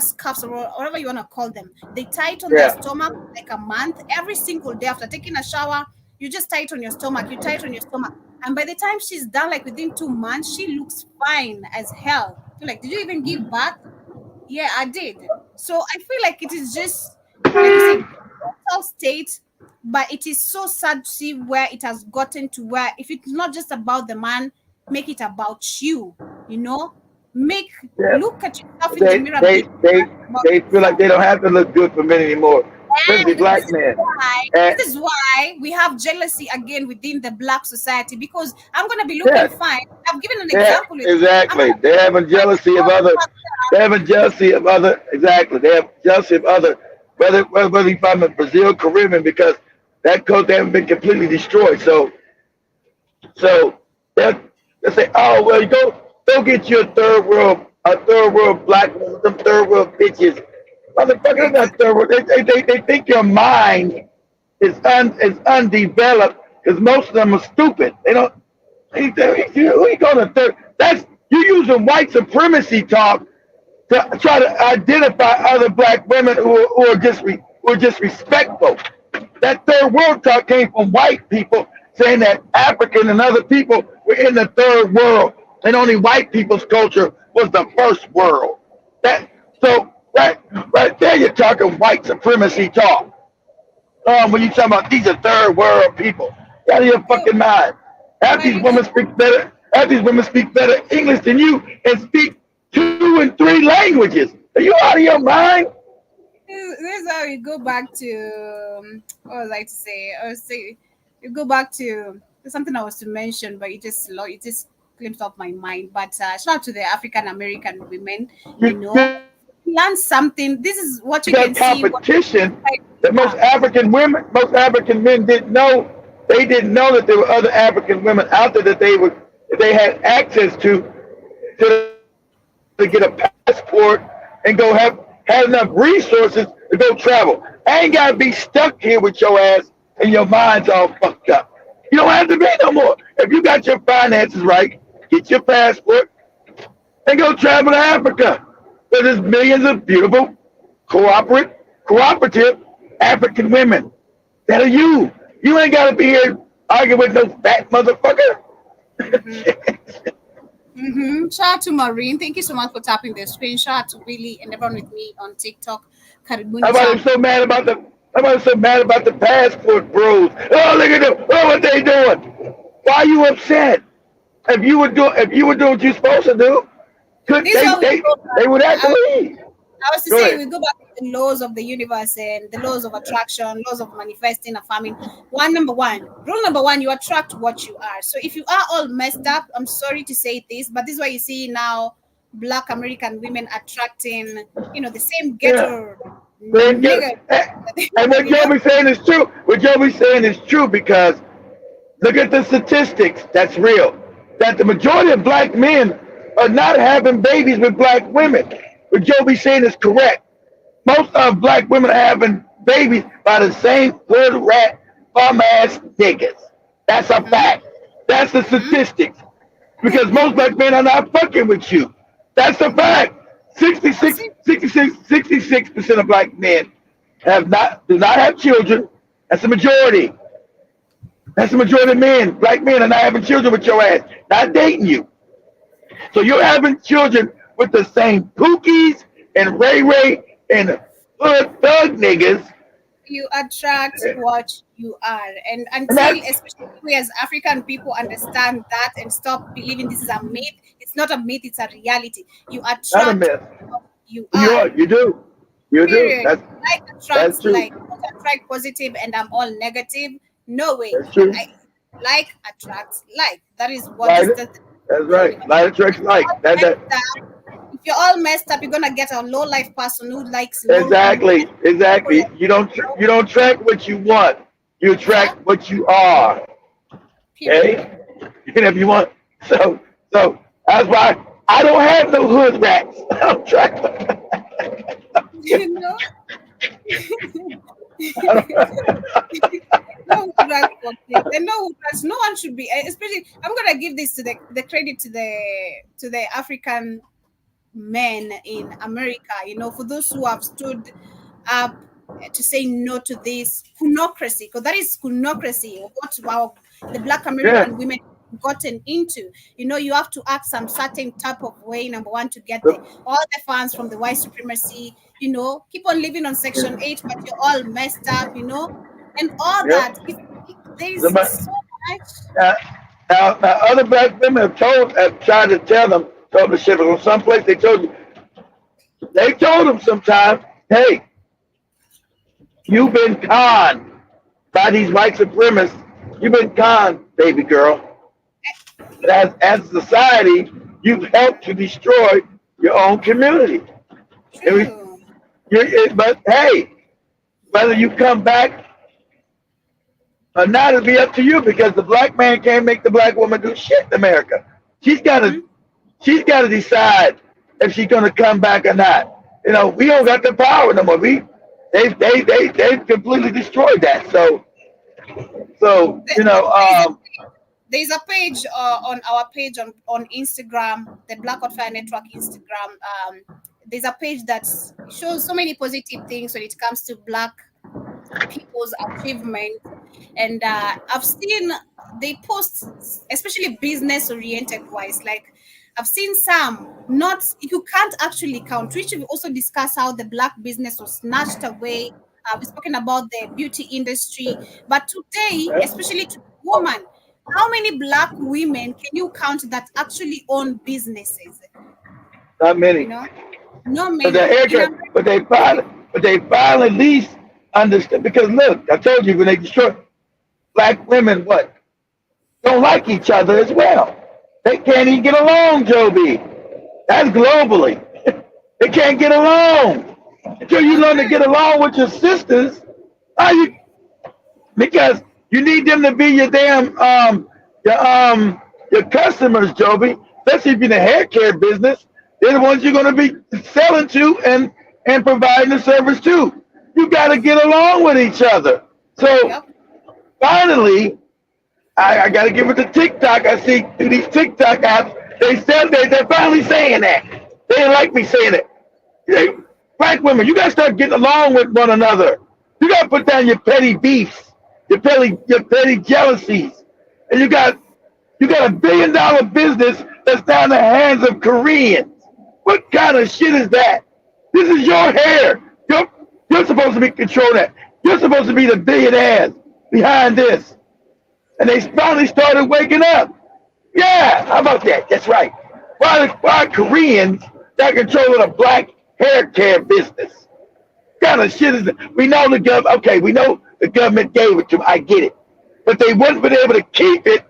scarves or whatever you want to call them. They tie it on their stomach like a month. Every single day after taking a shower, you just tie it on your stomach. You tie it on your stomach. And by the time she's done, like within 2 months, she looks fine as hell. You're like, did you even give birth? Yeah, I did. So I feel like it is just, like you said, mental state. But it is so sad to see where it has gotten to, where if it's not just about the man, make it about you, look at yourself in the mirror. They feel like they don't have to look good for men anymore, especially And black men. this is why we have jealousy again within the black society, because I'm going to be looking fine. I've given an example. Exactly. They're having jealousy of other. They have jealousy of other. Exactly. They have jealousy of other. Whether you find them in Brazil, Caribbean, because that coast they haven't been completely destroyed. So they'll say, oh well, you go get you a third world black woman, some third world bitches. Motherfucker, not third world. They think your mind is undeveloped because most of them are stupid. They don't. Who you going to third? That's you using white supremacy talk to try to identify other black women who are disrespectful. That third world talk came from white people saying that African and other people were in the third world, and only white people's culture was the first world. Right there, you're talking white supremacy talk. When you talking about these are third world people, out of your fucking mind. Half these women speak better. Half these women speak better English than you and speak 2 and 3 languages. Are you out of your mind? This is how we go back to what I would like to say. You go back to something I was to mention, but it just came off my mind. But shout out to the African American women. Learn something. This is what you can see. Competition that most African men didn't know. They didn't know that there were other African women out there that they had access to get a passport and go have enough resources to go travel. I ain't gotta be stuck here with your ass and your mind's all fucked up. You don't have to be no more. If you got your finances right, get your passport and go travel to Africa. So there's millions of beautiful, cooperative African women that are you. You ain't gotta be here arguing with no fat motherfucker. Shout out to Maureen. Thank you so much for tapping the screen. Shout out to Willie and everyone with me on TikTok. Everybody's so mad about the passport bros. Oh, look at them. Oh, what they doing? Why are you upset? If you would do what you're supposed to do, they would have to leave. I was to say we go back to the laws of the universe and the laws of attraction, laws of manifesting, affirming. Rule number one, you attract what you are. So if you are all messed up, I'm sorry to say this, but this is why you see now Black American women attracting, the same ghetto. And what Joby's saying is true. What Joby's saying is true because look at the statistics. That's real. That the majority of black men are not having babies with black women. What Joby's saying is correct. Most of black women are having babies by the same little rat bum ass niggas. That's a fact. That's the statistics. Because most black men are not fucking with you. That's a fact. 66% of black men do not have children. That's the majority. That's the majority of men. Black men are not having children with your ass, not dating you. So you're having children with the same Pookies and Ray Ray and hood thug niggas. You attract what you are. And until, especially we as African people understand that and stop believing this is a myth. It's not a myth, it's a reality. You attract what you are. You do. You do. Like attracts like. Don't attract positive and I'm all negative. No way. That's true. Like attracts like. That is what that's right. Like attracts like. If you're all messed up, you're gonna get a low life person who likes Exactly. You don't track what you want. You attract what you are. Okay? Even if you want. So that's why I don't have no hood rats. I don't track them. No one should be, especially I'm gonna give this to the credit to the African men in America, for those who have stood up to say no to this kunocracy, because that is kunocracy, what the Black American women gotten into. You have to act some certain type of way, number one, to get all the funds from the white supremacy, keep on living on Section 8, but you're all messed up, and all that. There's so much. Now, other black women have tried to tell them told them to ship it from someplace. They told them sometimes, hey, you've been conned by these white supremacists. You've been conned, baby girl. As a society, you've helped to destroy your own community. But hey, whether you come back or not, it'll be up to you, because the black man can't make the black woman do shit in America. She's got to decide if she's gonna come back or not. You know, we don't got the power no more. They've completely destroyed that. So you know, there's a page on our page on Instagram, the Black on Fire Network Instagram. There's a page that shows so many positive things when it comes to Black people's achievement. And I've seen they post, especially business oriented wise, like I've seen some, not, you can't actually count, which we also discussed how the Black business was snatched away. We've spoken about the beauty industry, but today, especially to women, how many Black women can you count that actually own businesses? Not many. You know? Not many. But they finally at least understand, because look, I told you, when they destroy Black women, what? Don't like each other as well. They can't even get along, Joby. That's globally. They can't get along. Until you learn to get along with your sisters, because you need them to be your damn your customers, Joby. Especially if you're in the hair care business, they're the ones you're going to be selling to and providing the service to. You got to get along with each other. So finally, I got to give it to TikTok. I see through these TikTok apps, they're finally saying that. They didn't like me saying it. Black women, you got to start getting along with one another. You got to put down your petty beefs, your petty jealousies. And you got a $1 billion business that's down the hands of Koreans. What kind of shit is that? This is your hair. You're supposed to be controlling that. You're supposed to be the billionaires behind this. And they finally started waking up. Yeah, how about that? That's right. Why are Koreans got control of the Black hair care business? What kind of shit is that? We know the government. Okay, we know the government gave it to them. I get it, but they wouldn't been able to keep it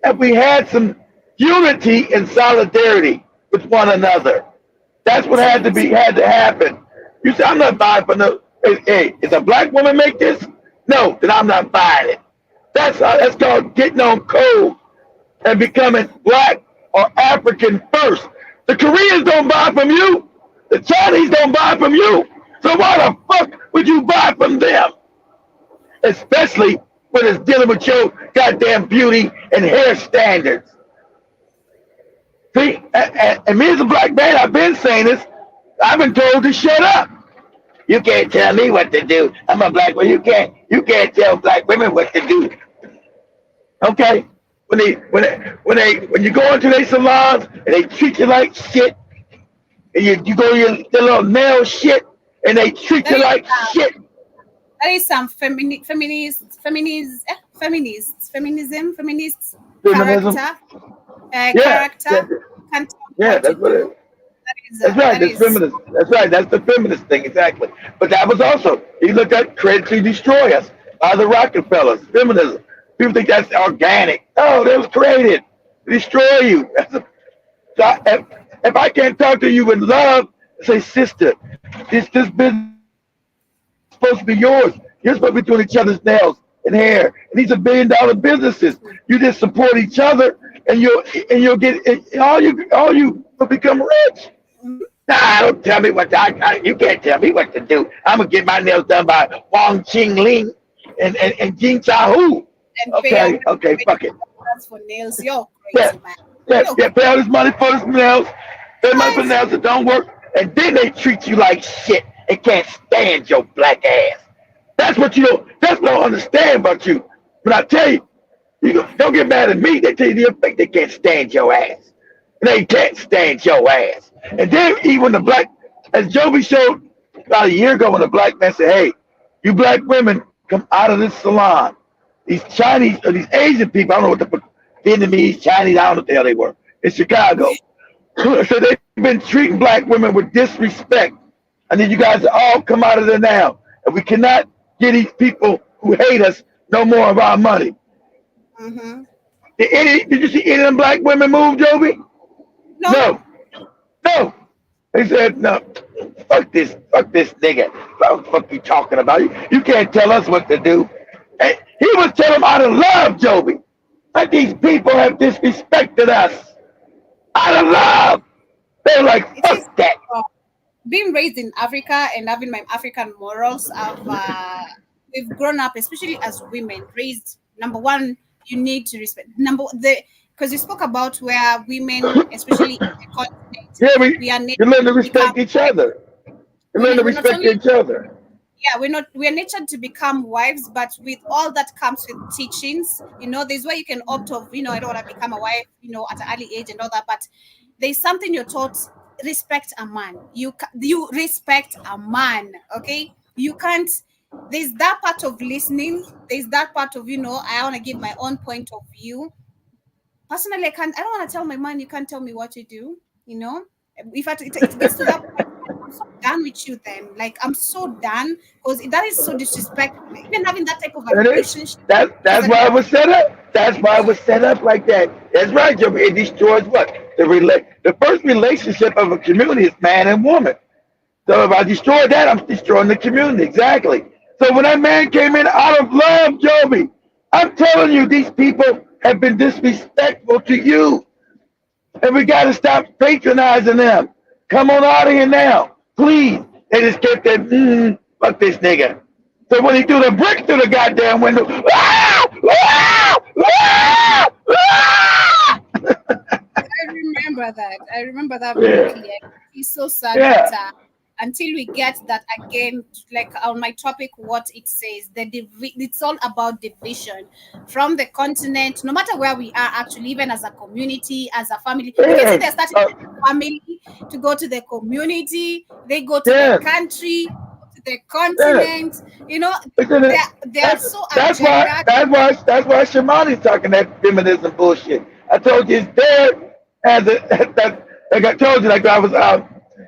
if we had some unity and solidarity with one another. That's what had to happen. You say, I'm not buying for no. Hey, is a Black woman make this? No, then I'm not buying it. That's called getting on code and becoming Black or African first. The Koreans don't buy from you. The Chinese don't buy from you. So why the fuck would you buy from them? Especially when it's dealing with your goddamn beauty and hair standards. See, and me as a Black man, I've been saying this. I've been told to shut up. You can't tell me what to do. I'm a Black woman. You can't tell Black women what to do. Okay? When you go into their salons and they treat you like shit, and you go to your little nail shit and they treat you like shit. That is some feminist character. Character. Yeah, that's what it is. That's right. That's feminist. That's right. That's the feminist thing, exactly. But that was also, you look at Credit to Destroy Us by the Rockefellers, feminism. People think that's organic. No, that was created to destroy you. So if I can't talk to you with love, say, sister, this business is supposed to be yours. You're supposed to be doing each other's nails and hair. And these are $1 billion businesses. You just support each other, and you'll get all you will become rich. Nah, don't tell me what you can't tell me what to do. I'm gonna get my nails done by Wang Ching Ling and Jing Cha Hu. Okay, fuck it. That's for nails. You're crazy, man. Yeah, pay all this money for this nails. Pay money for nails that don't work, and then they treat you like shit and can't stand your Black ass. That's what I don't understand about you. But I tell you, don't get mad at me. They tell you they can't stand your ass. They can't stand your ass. And then even the Black, as Joby showed about a year ago when the Black man said, hey, you Black women, come out of this salon. These Chinese or these Asian people, I don't know what the Vietnamese, Chinese, I don't know what the hell they were, in Chicago. So they've been treating black women with disrespect. I need you guys to all come out of there now. And we cannot get these people who hate us no more of our money. Mm-hmm. Did you see any of them black women move, Joby? No. No. They said, no, fuck this nigga. What the fuck you talking about? You can't tell us what to do. And he was telling them out of love, Joby. Like these people have disrespected us. Out of love. They're like, fuck that. Being raised in Africa and having my African morals, we've grown up, especially as women, raised, number one, you need to respect. Because you spoke about where women, especially in the continent, we are you learn to respect each other. You learn to respect each other. Yeah, we're natured to become wives, but with all that comes with teachings, there's where you can opt of, I don't want to become a wife, at an early age and all that, but there's something you're taught, respect a man. You respect a man, okay? You can't, there's that part of listening, there's that part of, I want to give my own point of view. Personally, I don't want to tell my man, you can't tell me what to do, If it gets to that point, I'm so done with you then. Like, I'm so done, because that is so disrespectful. Even having that type of a relationship. That's why it was set up. That's why it was set up like that. That's right, Joe. It destroys what? The first relationship of a community is man and woman. So if I destroy that, I'm destroying the community. Exactly. So when that man came in out of love, Joby, I'm telling you, these people have been disrespectful to you. And we got to stop patronizing them. Come on out of here now. Please. They just kept that, fuck this nigga. So when he threw the brick through the goddamn window, I remember that very clear. It's so sad that until we get that again, like on my topic, what it says, it's all about division from the continent, no matter where we are actually, even as a community, as a family. You can see they're starting a family to go to the community, they go to the country, to the continent, they are so that's why Shamani's talking that feminism bullshit. I told you it's there like I told you, like I was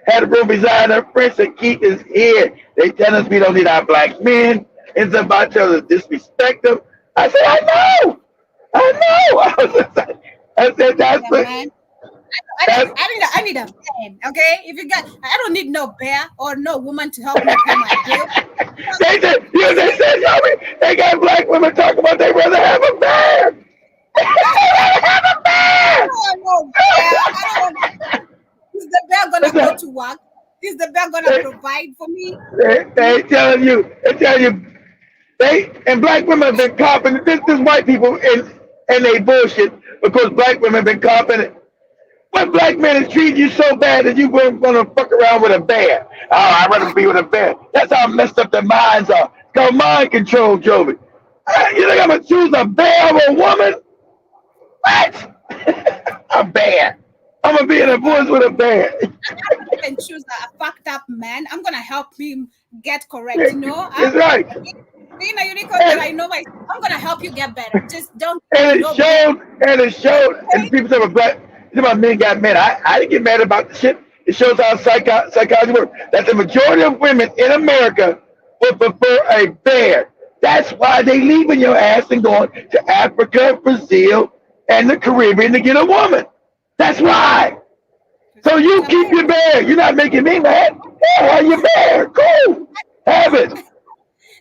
had a room designer, Prince and Keith is here. They tell us we don't need our black men. It's about to disrespect them. I said, I know. I said, that's man. I need a man, okay? If you got, I don't need no bear or no woman to help me pay my bill. They said, they got black women talking about they rather have a bear. I don't want bear. Is the bear gonna go to work? Is the bear gonna provide for me? They telling you, and black women have been copping. This is white people and they bullshit because black women have been copping it. What black man is treating you so bad that you weren't gonna fuck around with a bear? Oh, I'd rather be with a bear. That's how messed up their minds are. It's called mind control, Joby. You think I'm gonna choose a bear over a woman? What? A bear. I'm gonna be in a woods with a bear. I can choose a fucked up man. I'm gonna help him get correct. That's right. Being a unicorn, I know I'm gonna help you get better. Just don't. And it showed. And people say, "Black men got mad." I didn't get mad about the shit. It shows how psychology works. That the majority of women in America would prefer a bear. That's why they leaving your ass and going to Africa, Brazil, and the Caribbean to get a woman. That's why. So you keep your bear. You're not making me mad. Yeah, have your bear. Cool. Have it.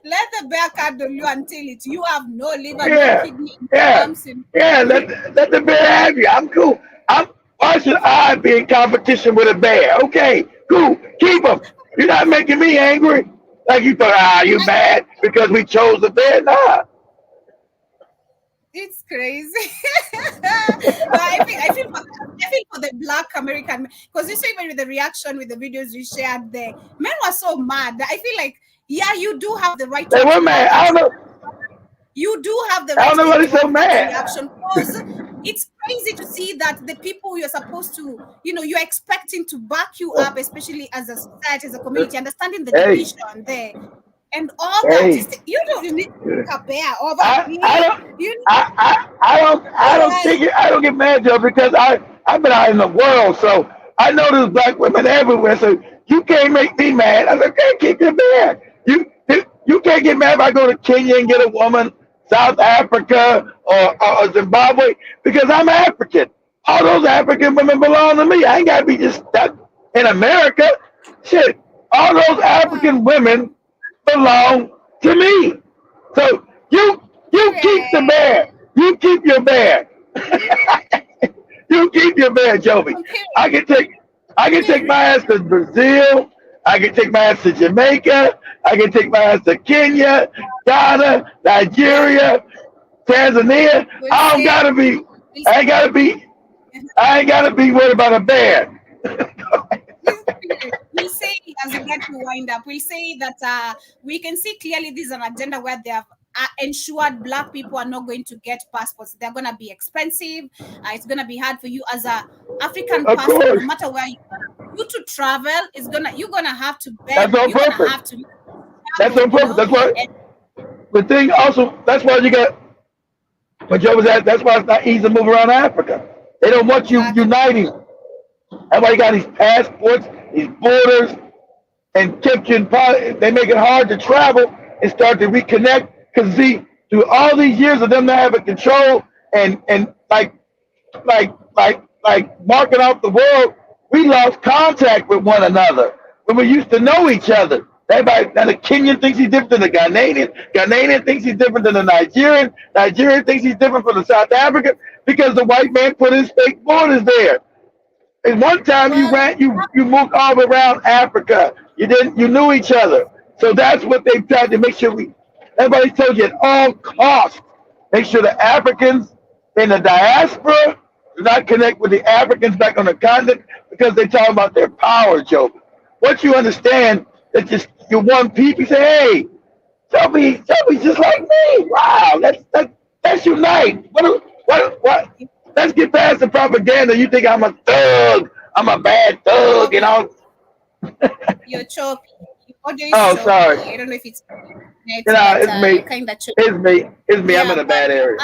Let the bear cuddle you until you have no liver, no kidney. Let the bear have you. I'm cool. Why should I be in competition with a bear? Okay, cool. Keep them. You're not making me angry. Like you thought, you mad because we chose the bear? Nah. It's crazy. I feel for the Black American, because you see even with the reaction with the videos you shared there, men were so mad. I feel like, you do have the right. They were mad. I don't know. You do have the right. I don't know why they're so mad. Reaction, because it's crazy to see that the people you're supposed to, you're expecting to back you up, especially as a society, as a community, understanding the division there. And all that, you don't need to compare over here. I don't get mad, Joe, because I've been out in the world, so I know there's black women everywhere, so you can't make me mad. I said, okay, keep your mad. You can't get mad if I go to Kenya and get a woman, South Africa or Zimbabwe, because I'm African. All those African women belong to me. I ain't got to be just stuck in America. Shit, all those African women belong to me. So you keep the bear. You keep your bear. You keep your bear, Joby. I can take my ass to Brazil. I can take my ass to Jamaica. I can take my ass to Kenya, Ghana, Nigeria, Tanzania. I ain't gotta be worried about a bear. We'll say, as we get to wind up, we'll say that we can see clearly this is an agenda where they have ensured black people are not going to get passports. They're going to be expensive. It's going to be hard for you as a African passport, no matter where you are. You to travel, you're going to have to beg. That's on purpose. That's on purpose. That's why. The thing also, that's why you got, when Joe was at, that's why it's not easy to move around Africa. They don't want you uniting. That's why you got these passports, these borders, and kept you in power. They make it hard to travel and start to reconnect. Because see, through all these years of them not having control and like marking off the world, we lost contact with one another when we used to know each other. Everybody, now the Kenyan thinks he's different than the Ghanaian. Ghanaian thinks he's different than the Nigerian. Nigerian thinks he's different from the South African because the white man put his fake borders there. And one time you moved all around Africa. You knew each other. So that's what they tried to make sure everybody told you at all costs, make sure the Africans in the diaspora do not connect with the Africans back on the continent because they talk about their power, Joe. Once you understand that you're one people, you say, hey, Joey's just like me. Wow, let's unite. What? Let's get past the propaganda. You think I'm a thug? I'm a bad thug, you know? You're choking. Oh, sorry. I don't know if it's it's me. Kind of it's me. Yeah, I'm in a bad area.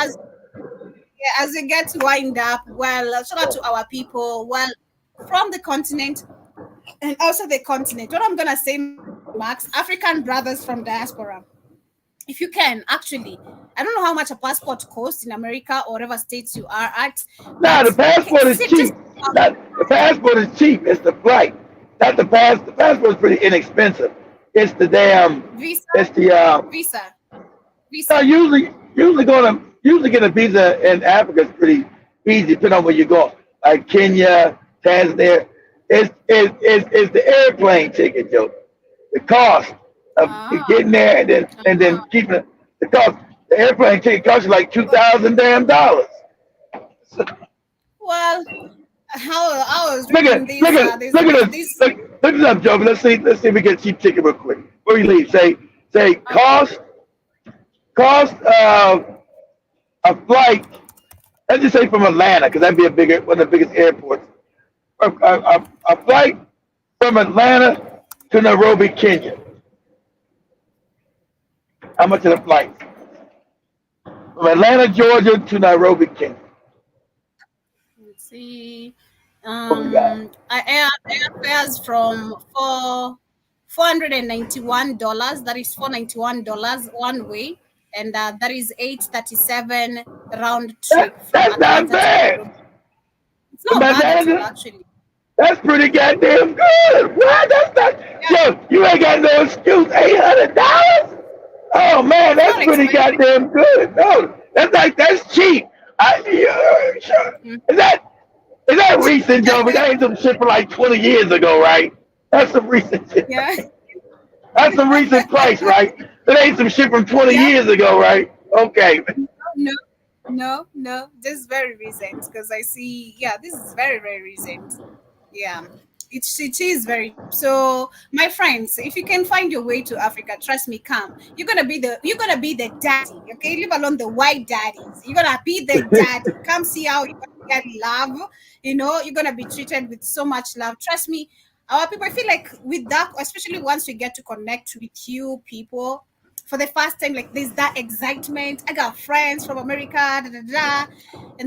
As we get to wind up, well, shout out to our people, from the continent and also the continent. What I'm gonna say, Max, African brothers from diaspora. If you can, actually, I don't know how much a passport costs in America or whatever states you are at. No, the passport is cheap. The passport is cheap. It's the flight. Not the pass. The passport is pretty inexpensive. It's the damn visa. It's the visa. No, usually get a visa in Africa is pretty easy, depending on where you go. Like Kenya, Tanzania. It's the airplane ticket, Joe. The cost of getting there and then keeping it. The cost. The airplane ticket costs you like $2,000 damn dollars. Well, I was look at this. Look it up, Joe. Let's see if we get a cheap ticket real quick. Before we leave, say cost of a flight. Let's just say from Atlanta, because that'd be one of the biggest airports. A flight from Atlanta to Nairobi, Kenya. How much is the flight? From Atlanta, Georgia to Kenya. Let's see. Airfares from $491. That is $491 one way, and that is $837 round trip. That's not bad. It's not bad at all, actually. That's pretty goddamn good. What? That's not. Yeah. Yo, you ain't got no excuse. $800? Oh man, that's pretty goddamn good. No, that's cheap. Sure. Is that recent, Joe? But that ain't some shit from like 20 years ago, right? That's some recent shit. Yeah. That's some recent price, right? That ain't some shit from 20 years ago, right? Okay. No. This is very recent because I see. Yeah, this is very, very recent. Yeah. It is very so. My friends, if you can find your way to Africa, trust me, come. You're gonna be the daddy, okay? Leave alone the white daddies. You're gonna be the daddy. Come see how you're gonna get love. You know, you're gonna be treated with so much love. Trust me, our people. I feel like with that, especially once we get to connect with you people, for the first time, like there's that excitement. I got friends from America, and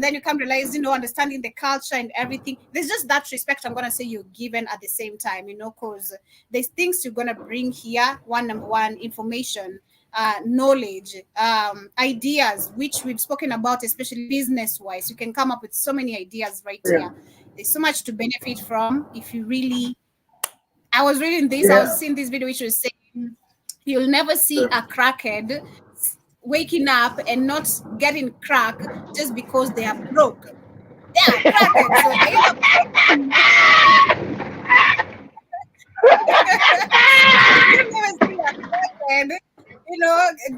then you come realize, understanding the culture and everything. There's just that respect I'm gonna say you're given at the same time, because there's things you're gonna bring here. Number one, information, knowledge, ideas, which we've spoken about, especially business-wise. You can come up with so many ideas right here. There's so much to benefit from if you really. I was reading this. I was seeing this video which was saying you'll never see a crackhead waking up and not getting crack just because they are broke. They are crackheads. So you'll never see a crackhead,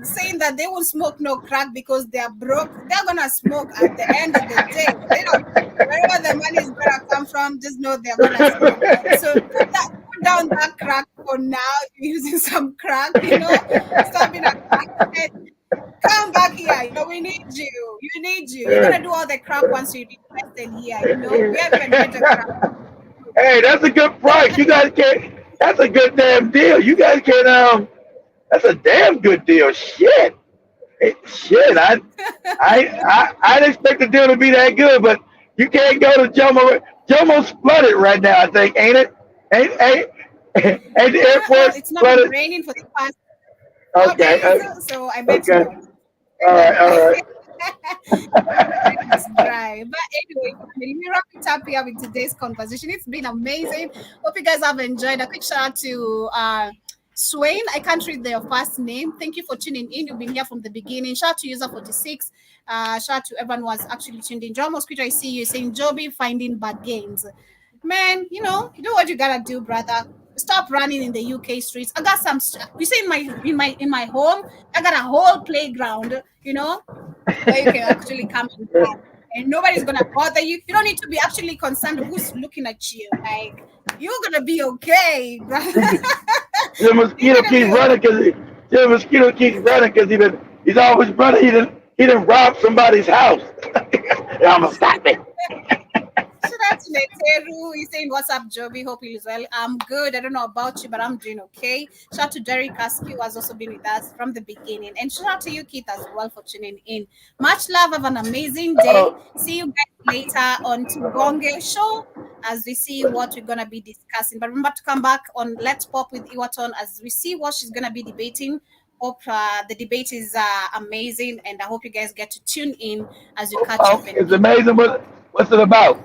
saying that they won't smoke no crack because they are broke. They're gonna smoke at the end of the day. Wherever the money is gonna come from, just know they're gonna smoke. So put down that crack for now. You're using some crack, stop being a crackhead. Come back here. We need you. You need you. You're gonna do all the crap once you invested here. We have invented crap. Hey, that's a good price. You guys can. That's a good damn deal. You guys can. That's a damn good deal. Shit. Shit. I didn't expect the deal to be that good, but you can't go to Jomo. Jomo's flooded right now, I think, ain't it? Ain't the airport it's not flooded? raining for the past. Okay. So I bet okay. All right. It's dry. But anyway, let me wrap it up here with today's conversation. It's been amazing. Hope you guys have enjoyed. A quick shout out to Swain. I can't read their first name. Thank you for tuning in. You've been here from the beginning. Shout out to user 46. Shout out to everyone who has actually tuned in. John Mosquito, I see you saying Joby finding bad games. Man, you do what you gotta do, brother. Stop running in the UK streets. I got some. You say in my home, I got a whole playground. Where you can actually come and run, and nobody's gonna bother you. You don't need to be actually concerned who's looking at you. Like you're gonna be okay, brother. The mosquito keeps running because he's always running. He didn't rob somebody's house. I'm gonna stop it. Shout out to Neteru. He's saying, "What's up, Joby? Hope you is well. I'm good. I don't know about you, but I'm doing okay." Shout out to Derek Askew, who has also been with us from the beginning. And shout out to you, Keith, as well, for tuning in. Much love. Have an amazing day. See you guys later on Tubonge Show as we see what we're going to be discussing. But remember to come back on Let's Pop with Iwaton as we see what she's going to be debating. Hope the debate is amazing, and I hope you guys get to tune in as you catch up. It's amazing. What's it about?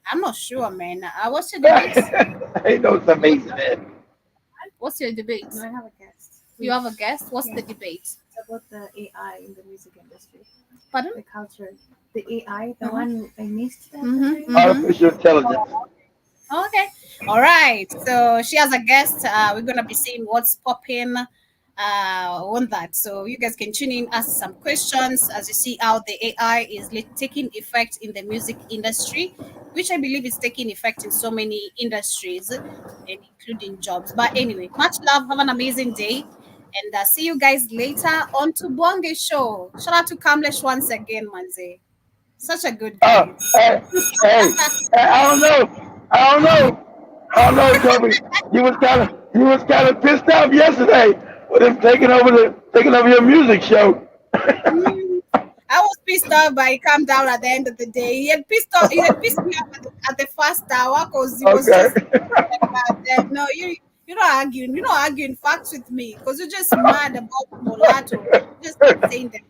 I'm not sure, man. What's your debate? I know it's amazing, man. What's your debate? No, I have a guest. You have a guest? What's the debate? It's about the AI in the music industry. Pardon? The culture. The AI, the one I missed. Artificial intelligence. Okay. All right. So she has a guest. We're going to be seeing what's popping on that. So you guys can tune in, ask some questions as you see how the AI is taking effect in the music industry, which I believe is taking effect in so many industries, including jobs. But anyway, much love. Have an amazing day. And see you guys later on Tubonge Show. Shout out to Kamlesh once again, Manze. Such a good guy. Hey, I don't know, Toby. You was kind of pissed off yesterday with him taking over your music show. I was pissed off, but he calmed down at the end of the day. He had pissed me off at the first hour because he was just like, no, you're not arguing. You're not arguing facts with me because you're just mad about Mulatto. You're just saying that.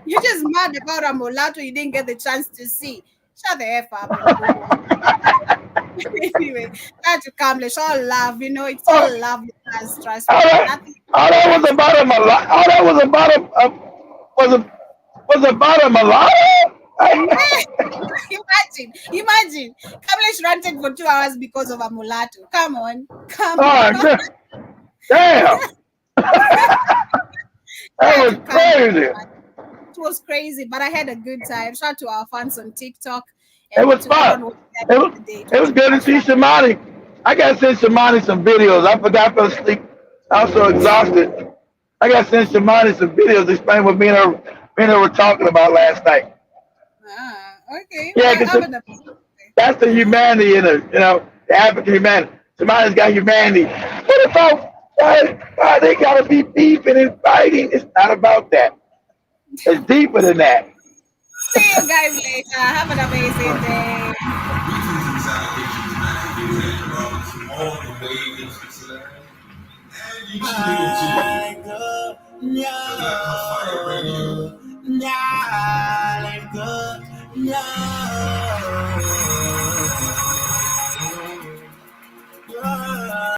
You're just mad about a mulatto you didn't get the chance to see. Shut the F up. Anyway, try to Kamlesh, all love, it's all love with us, trust me. All that was about a mulatto? All that was about a mulatto? Imagine. Kamlesh ranted for 2 hours because of a mulatto. Come on. Damn. That was crazy. It was crazy, but I had a good time. Shout out to our fans on TikTok. It was fun. It was good to see Shamani. I got to send Shamani some videos. I forgot to sleep. I was so exhausted. I got to send Shamani some videos explaining what me and her were talking about last night. Okay. Yeah, that's the humanity in it, the African humanity. Shamani's got humanity. Why they gotta be beefing and fighting? It's not about that. It's deeper than that. See you guys later. Have an amazing day. Greetings and salutations, Matthew and Robinson, all the way in Switzerland. And you tune into the Black Fire Radio.